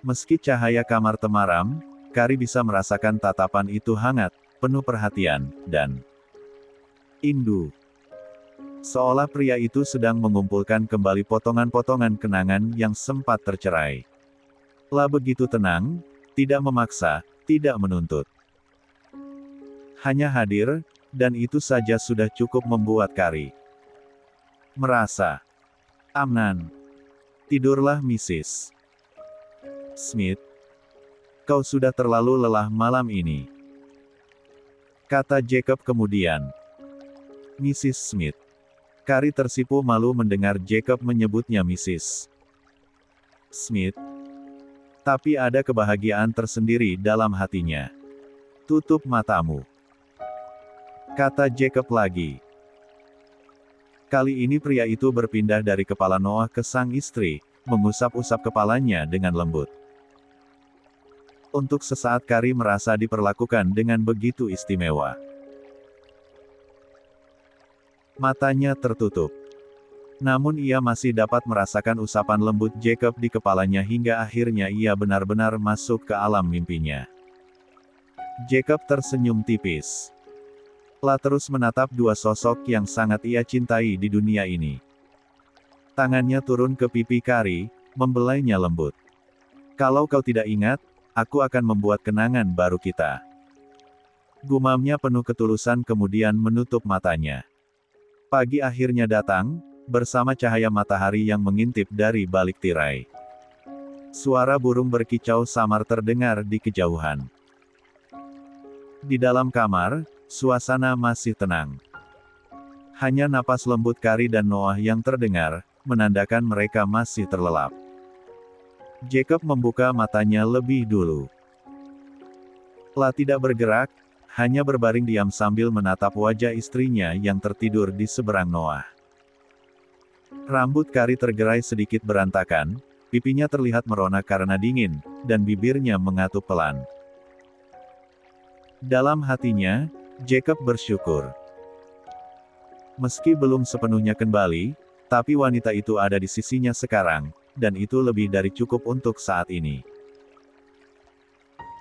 Meski cahaya kamar temaram, Carrie bisa merasakan tatapan itu hangat, penuh perhatian, dan indu. Seolah pria itu sedang mengumpulkan kembali potongan-potongan kenangan yang sempat tercerai. Lah begitu tenang, tidak memaksa, tidak menuntut. Hanya hadir, dan itu saja sudah cukup membuat Carrie merasa aman. Tidurlah Mrs. Smith. Kau sudah terlalu lelah malam ini, kata Jacob kemudian. Mrs. Smith. Carrie tersipu malu mendengar Jacob menyebutnya Mrs. Smith. Tapi ada kebahagiaan tersendiri dalam hatinya. Tutup matamu, kata Jacob lagi. Kali ini pria itu berpindah dari kepala Noah ke sang istri, mengusap-usap kepalanya dengan lembut. Untuk sesaat Carrie merasa diperlakukan dengan begitu istimewa. Matanya tertutup. Namun ia masih dapat merasakan usapan lembut Jacob di kepalanya hingga akhirnya ia benar-benar masuk ke alam mimpinya. Jacob tersenyum tipis. Lah terus menatap dua sosok yang sangat ia cintai di dunia ini. Tangannya turun ke pipi Carrie, membelainya lembut. Kalau kau tidak ingat, aku akan membuat kenangan baru kita. Gumamnya penuh ketulusan kemudian menutup matanya. Pagi akhirnya datang, bersama cahaya matahari yang mengintip dari balik tirai. Suara burung berkicau samar terdengar di kejauhan. Di dalam kamar, suasana masih tenang. Hanya napas lembut Carrie dan Noah yang terdengar, menandakan mereka masih terlelap. Jacob membuka matanya lebih dulu. Lah tidak bergerak, hanya berbaring diam sambil menatap wajah istrinya yang tertidur di seberang Noah. Rambut Carrie tergerai sedikit berantakan, pipinya terlihat merona karena dingin, dan bibirnya mengatup pelan. Dalam hatinya, Jacob bersyukur. Meski belum sepenuhnya kembali, tapi wanita itu ada di sisinya sekarang, dan itu lebih dari cukup untuk saat ini.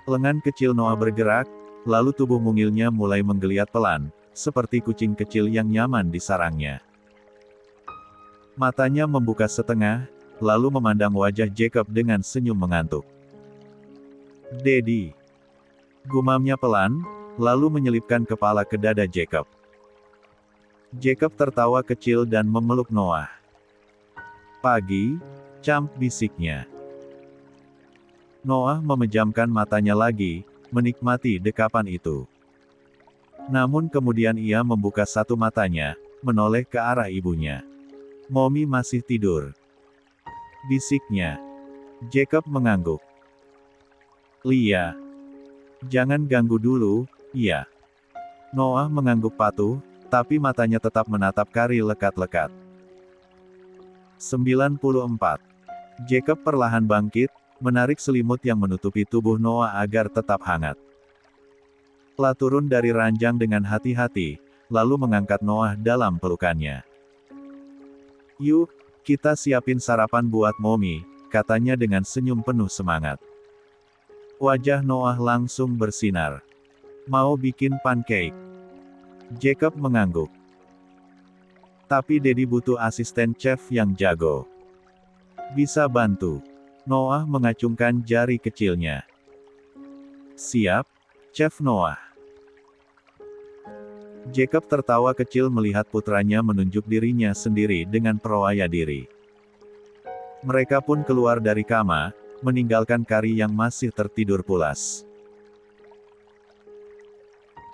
Lengan kecil Noah bergerak, lalu tubuh mungilnya mulai menggeliat pelan, seperti kucing kecil yang nyaman di sarangnya. Matanya membuka setengah, lalu memandang wajah Jacob dengan senyum mengantuk. "Daddy," gumamnya pelan, lalu menyelipkan kepala ke dada Jacob. Jacob tertawa kecil dan memeluk Noah. "Pagi, Champ," bisiknya. Noah memejamkan matanya lagi, menikmati dekapan itu. Namun kemudian ia membuka satu matanya, menoleh ke arah ibunya. "Mommy masih tidur," bisiknya. Jacob mengangguk. "Lia, jangan ganggu dulu, ya." Noah mengangguk patuh, tapi matanya tetap menatap Carrie lekat-lekat. 94. Jacob perlahan bangkit, menarik selimut yang menutupi tubuh Noah agar tetap hangat. Lah turun dari ranjang dengan hati-hati, lalu mengangkat Noah dalam pelukannya. "Yuk, kita siapin sarapan buat Mommy," katanya dengan senyum penuh semangat. Wajah Noah langsung bersinar. "Mau bikin pancake?" Jacob mengangguk. "Tapi Daddy butuh asisten chef yang jago. Bisa bantu?" Noah mengacungkan jari kecilnya. "Siap, Chef Noah." Jacob tertawa kecil melihat putranya menunjuk dirinya sendiri dengan perwaya diri. Mereka pun keluar dari kamar, meninggalkan Carrie yang masih tertidur pulas.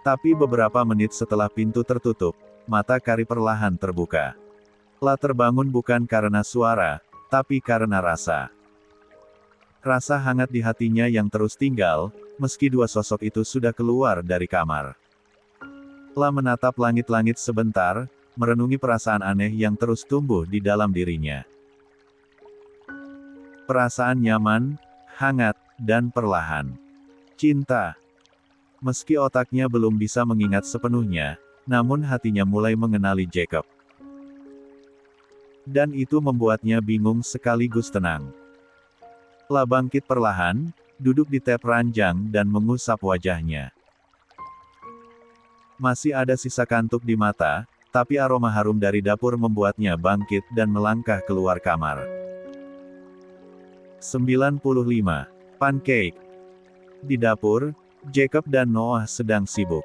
Tapi beberapa menit setelah pintu tertutup, mata Carrie perlahan terbuka. Lah terbangun bukan karena suara, tapi karena rasa. Rasa hangat di hatinya yang terus tinggal, meski dua sosok itu sudah keluar dari kamar. Lah menatap langit-langit sebentar, merenungi perasaan aneh yang terus tumbuh di dalam dirinya. Perasaan nyaman, hangat, dan perlahan. Cinta. Meski otaknya belum bisa mengingat sepenuhnya, namun hatinya mulai mengenali Jacob. Dan itu membuatnya bingung sekaligus tenang. Lah bangkit perlahan, duduk di tep ranjang dan mengusap wajahnya. Masih ada sisa kantuk di mata, tapi aroma harum dari dapur membuatnya bangkit dan melangkah keluar kamar. 95. Pancake. Di dapur, Jacob dan Noah sedang sibuk.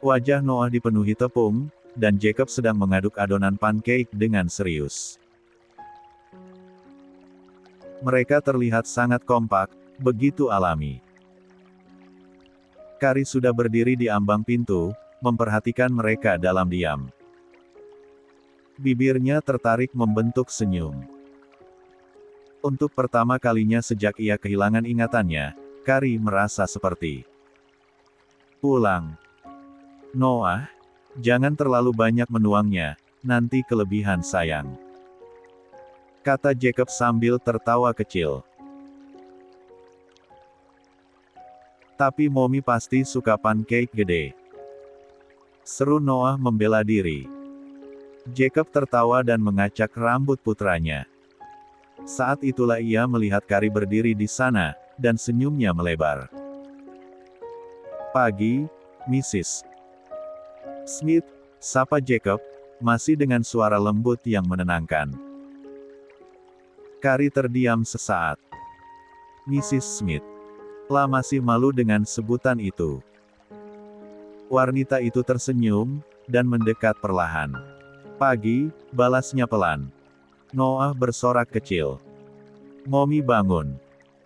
Wajah Noah dipenuhi tepung, dan Jacob sedang mengaduk adonan pancake dengan serius. Mereka terlihat sangat kompak, begitu alami. Kari sudah berdiri di ambang pintu, memperhatikan mereka dalam diam. Bibirnya tertarik membentuk senyum. Untuk pertama kalinya sejak ia kehilangan ingatannya, Kari merasa seperti pulang. Noah, jangan terlalu banyak menuangnya, nanti kelebihan sayang. Kata Jacob sambil tertawa kecil. Tapi Mommy pasti suka pancake gede. Seru Noah membela diri. Jacob tertawa dan mengacak rambut putranya. Saat itulah ia melihat Kari berdiri di sana, dan senyumnya melebar. Pagi, Mrs. Smith, sapa Jacob, masih dengan suara lembut yang menenangkan. Kari terdiam sesaat. Mrs. Smith. Lah masih malu dengan sebutan itu. Wanita itu tersenyum, dan mendekat perlahan. Pagi, balasnya pelan. Noah bersorak kecil. Mommy bangun.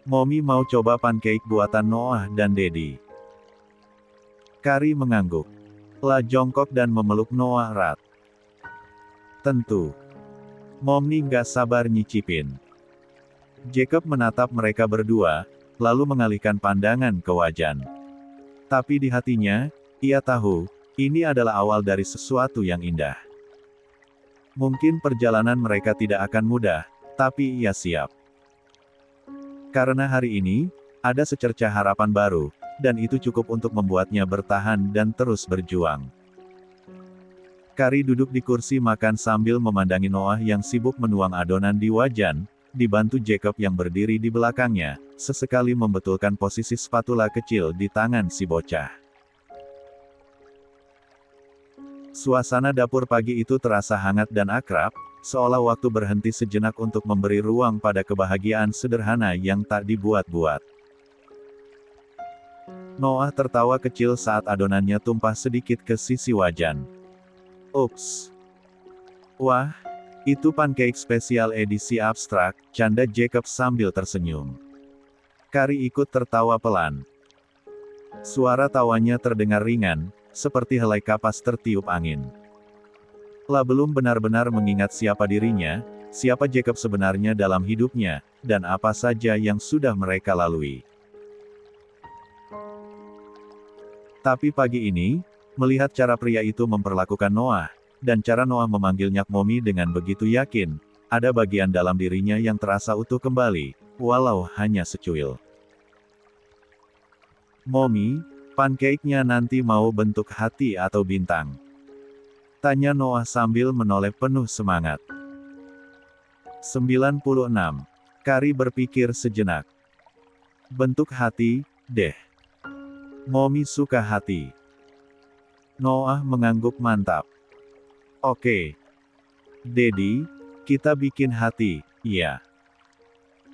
Mommy mau coba pancake buatan Noah dan Daddy. Kari mengangguk. Lah jongkok dan memeluk Noah erat. Tentu. Mommy nggak sabar nyicipin. Jacob menatap mereka berdua, lalu mengalihkan pandangan ke Wajan. Tapi di hatinya, ia tahu, ini adalah awal dari sesuatu yang indah. Mungkin perjalanan mereka tidak akan mudah, tapi ia siap. Karena hari ini, ada secercah harapan baru, dan itu cukup untuk membuatnya bertahan dan terus berjuang. Kari duduk di kursi makan sambil memandangi Noah yang sibuk menuang adonan di wajan, dibantu Jacob yang berdiri di belakangnya, sesekali membetulkan posisi spatula kecil di tangan si bocah. Suasana dapur pagi itu terasa hangat dan akrab, seolah waktu berhenti sejenak untuk memberi ruang pada kebahagiaan sederhana yang tak dibuat-buat. Noah tertawa kecil saat adonannya tumpah sedikit ke sisi wajan. Ups. Wah, itu pancake spesial edisi abstrak, canda Jacob sambil tersenyum. Kari ikut tertawa pelan. Suara tawanya terdengar ringan, seperti helai kapas tertiup angin. Lah belum benar-benar mengingat siapa dirinya, siapa Jacob sebenarnya dalam hidupnya, dan apa saja yang sudah mereka lalui. Tapi pagi ini, melihat cara pria itu memperlakukan Noah, dan cara Noah memanggilnya Mommy dengan begitu yakin, ada bagian dalam dirinya yang terasa utuh kembali, walau hanya secuil. Mommy, pancake-nya nanti mau bentuk hati atau bintang? Tanya Noah sambil menoleh penuh semangat. 96. Kari berpikir sejenak. Bentuk hati, deh. Mommy suka hati. Noah mengangguk mantap. Oke. Daddy, kita bikin hati, ya.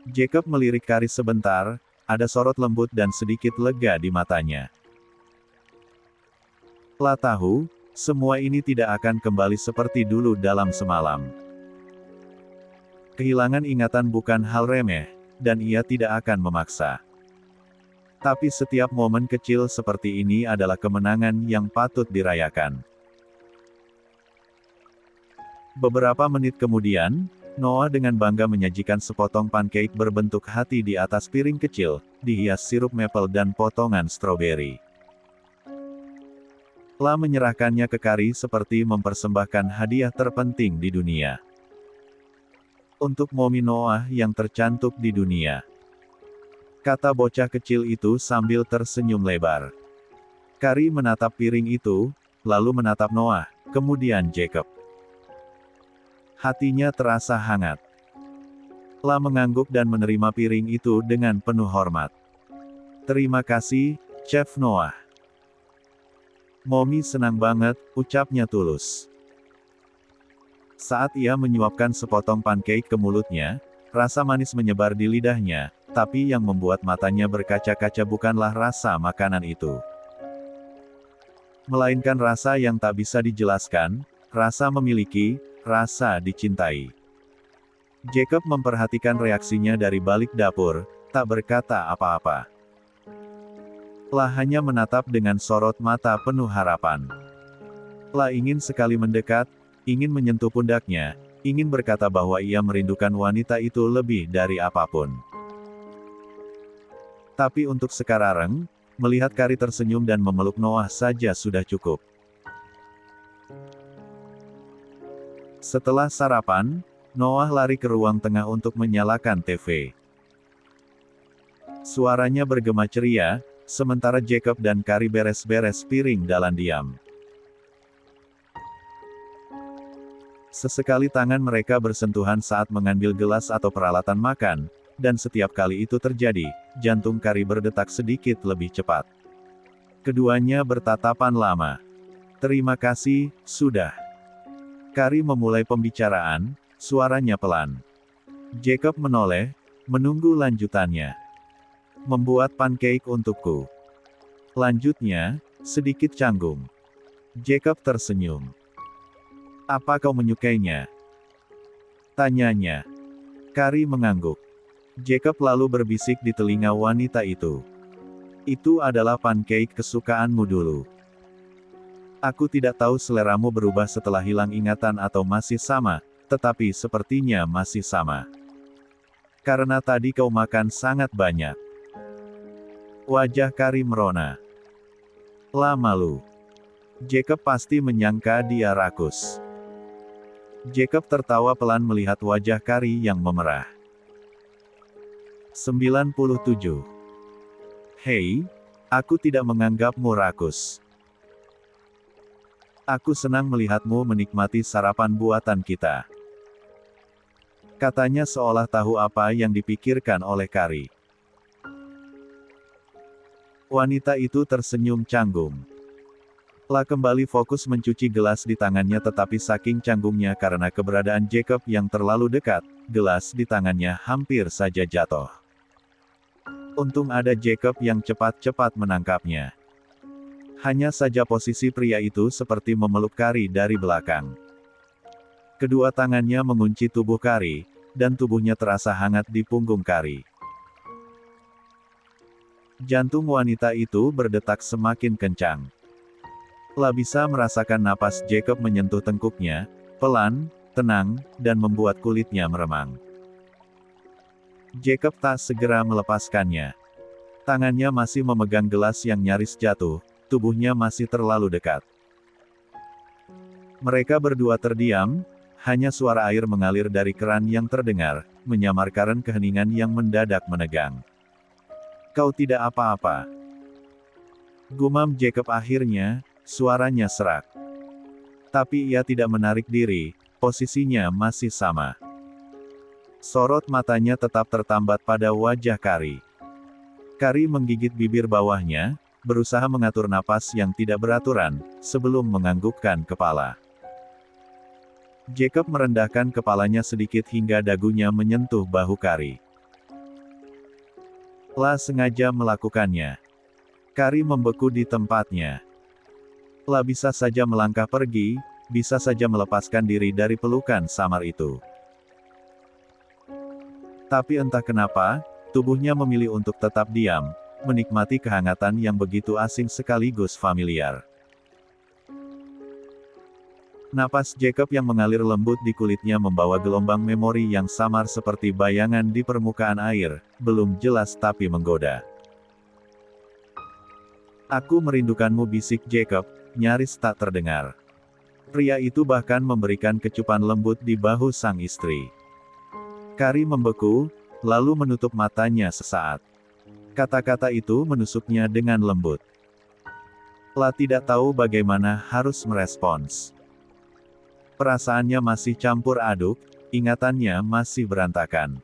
Jacob melirik Kari sebentar, ada sorot lembut dan sedikit lega di matanya. Lah tahu, semua ini tidak akan kembali seperti dulu dalam semalam. Kehilangan ingatan bukan hal remeh, dan ia tidak akan memaksa. Tapi setiap momen kecil seperti ini adalah kemenangan yang patut dirayakan. Beberapa menit kemudian, Noah dengan bangga menyajikan sepotong pancake berbentuk hati di atas piring kecil, dihias sirup maple dan potongan stroberi. Lah menyerahkannya ke Kari seperti mempersembahkan hadiah terpenting di dunia. Untuk Mommy Noah yang tercantik di dunia. Kata bocah kecil itu sambil tersenyum lebar. Kari menatap piring itu, lalu menatap Noah, kemudian Jacob. Hatinya terasa hangat. Lah mengangguk dan menerima piring itu dengan penuh hormat. Terima kasih, Chef Noah. Mommy senang banget, ucapnya tulus. Saat ia menyuapkan sepotong pancake ke mulutnya, rasa manis menyebar di lidahnya, tapi yang membuat matanya berkaca-kaca bukanlah rasa makanan itu. Melainkan rasa yang tak bisa dijelaskan, rasa memiliki, rasa dicintai. Jacob memperhatikan reaksinya dari balik dapur, tak berkata apa-apa. La hanya menatap dengan sorot mata penuh harapan. La ingin sekali mendekat, ingin menyentuh pundaknya, ingin berkata bahwa ia merindukan wanita itu lebih dari apapun. Tapi untuk sekarang, melihat Carrie tersenyum dan memeluk Noah saja sudah cukup. Setelah sarapan, Noah lari ke ruang tengah untuk menyalakan TV. Suaranya bergema ceria, sementara Jacob dan Carrie beres-beres piring dalam diam. Sesekali tangan mereka bersentuhan saat mengambil gelas atau peralatan makan, dan setiap kali itu terjadi, jantung Carrie berdetak sedikit lebih cepat. Keduanya bertatapan lama. "Terima kasih, sudah." Carrie memulai pembicaraan, suaranya pelan. Jacob menoleh, menunggu lanjutannya. "Membuat pancake untukku." Lanjutnya, sedikit canggung. Jacob tersenyum. "Apa kau menyukainya?" tanyanya. Carrie mengangguk. Jacob lalu berbisik di telinga wanita itu. "Itu adalah pancake kesukaanmu dulu. Aku tidak tahu seleramu berubah setelah hilang ingatan atau masih sama, tetapi sepertinya masih sama. Karena tadi kau makan sangat banyak." Wajah Carrie merona. La malu. Jacob pasti menyangka dia rakus. Jacob tertawa pelan melihat wajah Carrie yang memerah. 97. "Hei, aku tidak menganggapmu rakus. Aku senang melihatmu menikmati sarapan buatan kita." Katanya seolah tahu apa yang dipikirkan oleh Carrie. Wanita itu tersenyum canggung. La kembali fokus mencuci gelas di tangannya tetapi saking canggungnya karena keberadaan Jacob yang terlalu dekat, gelas di tangannya hampir saja jatuh. Untung ada Jacob yang cepat-cepat menangkapnya. Hanya saja posisi pria itu seperti memeluk Carrie dari belakang. Kedua tangannya mengunci tubuh Carrie, dan tubuhnya terasa hangat di punggung Carrie. Jantung wanita itu berdetak semakin kencang. La bisa merasakan napas Jacob menyentuh tengkuknya, pelan, tenang, dan membuat kulitnya meremang. Jacob tak segera melepaskannya. Tangannya masih memegang gelas yang nyaris jatuh, tubuhnya masih terlalu dekat. Mereka berdua terdiam, hanya suara air mengalir dari keran yang terdengar, menyamarkan keheningan yang mendadak menegang. "Kau tidak apa-apa?" gumam Jacob akhirnya, suaranya serak. Tapi ia tidak menarik diri, posisinya masih sama. Sorot matanya tetap tertambat pada wajah Carrie. Carrie menggigit bibir bawahnya, berusaha mengatur napas yang tidak beraturan, sebelum menganggukkan kepala. Jacob merendahkan kepalanya sedikit hingga dagunya menyentuh bahu Carrie. La sengaja melakukannya. Carrie membeku di tempatnya. La bisa saja melangkah pergi, bisa saja melepaskan diri dari pelukan samar itu. Tapi entah kenapa, tubuhnya memilih untuk tetap diam, menikmati kehangatan yang begitu asing sekaligus familiar. Napas Jacob yang mengalir lembut di kulitnya membawa gelombang memori yang samar seperti bayangan di permukaan air, belum jelas tapi menggoda. "Aku merindukanmu," bisik Jacob, nyaris tak terdengar. Pria itu bahkan memberikan kecupan lembut di bahu sang istri. Carrie membeku, lalu menutup matanya sesaat. Kata-kata itu menusuknya dengan lembut. La tidak tahu bagaimana harus merespons. Perasaannya masih campur aduk, ingatannya masih berantakan.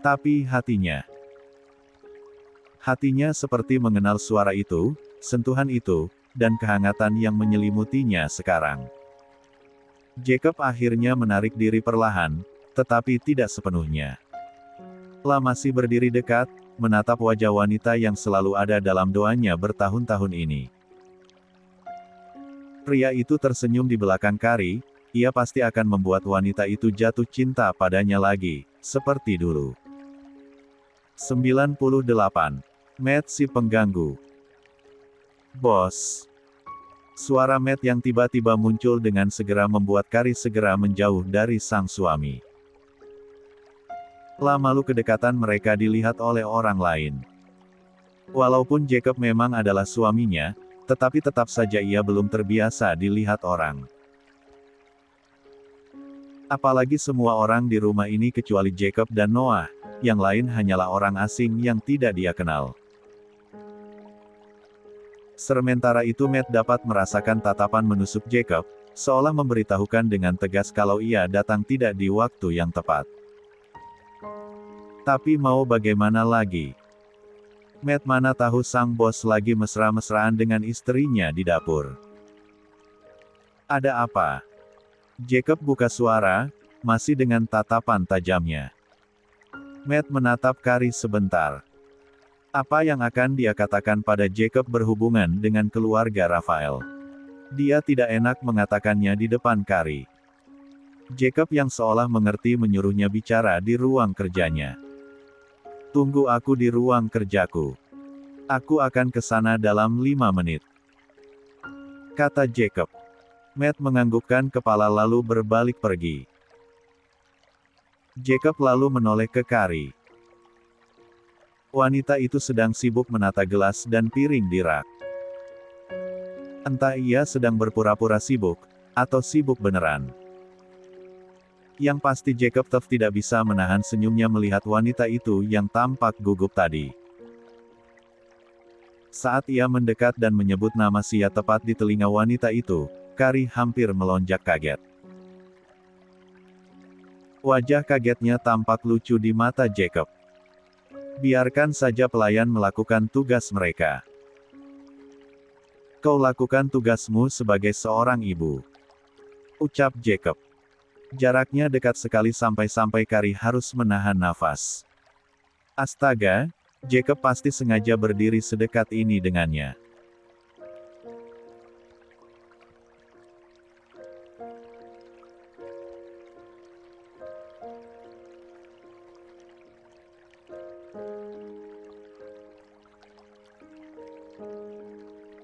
Tapi hatinya seperti mengenal suara itu, sentuhan itu, dan kehangatan yang menyelimutinya sekarang. Jacob akhirnya menarik diri perlahan, tetapi tidak sepenuhnya. La masih berdiri dekat, menatap wajah wanita yang selalu ada dalam doanya bertahun-tahun ini. Pria itu tersenyum di belakang Carrie, ia pasti akan membuat wanita itu jatuh cinta padanya lagi, seperti dulu. 98. Matt si pengganggu. Bos. Suara Matt yang tiba-tiba muncul dengan segera membuat Carrie segera menjauh dari sang suami. Lalu kedekatan mereka dilihat oleh orang lain. Walaupun Jacob memang adalah suaminya, tetapi tetap saja ia belum terbiasa dilihat orang. Apalagi semua orang di rumah ini kecuali Jacob dan Noah, yang lain hanyalah orang asing yang tidak dia kenal. Sementara itu Matt dapat merasakan tatapan menusuk Jacob, seolah memberitahukan dengan tegas kalau ia datang tidak di waktu yang tepat. Tapi mau bagaimana lagi? Matt mana tahu sang bos lagi mesra-mesraan dengan istrinya di dapur. Ada apa? Jacob buka suara, masih dengan tatapan tajamnya. Matt menatap Carrie sebentar. Apa yang akan dia katakan pada Jacob berhubungan dengan keluarga Rafael? Dia tidak enak mengatakannya di depan Carrie. Jacob yang seolah mengerti menyuruhnya bicara di ruang kerjanya. Tunggu aku di ruang kerjaku. Aku akan ke sana dalam 5 menit. Kata Jacob. Matt menganggukkan kepala lalu berbalik pergi. Jacob lalu menoleh ke Carrie. Wanita itu sedang sibuk menata gelas dan piring di rak. Entah ia sedang berpura-pura sibuk, atau sibuk beneran. Yang pasti Jacob tidak bisa menahan senyumnya melihat wanita itu yang tampak gugup tadi. Saat ia mendekat dan menyebut nama Sia tepat di telinga wanita itu, Carrie hampir melonjak kaget. Wajah kagetnya tampak lucu di mata Jacob. Biarkan saja pelayan melakukan tugas mereka. Kau lakukan tugasmu sebagai seorang ibu. Ucap Jacob. Jaraknya dekat sekali sampai-sampai Carrie harus menahan nafas. Astaga, Jacob pasti sengaja berdiri sedekat ini dengannya.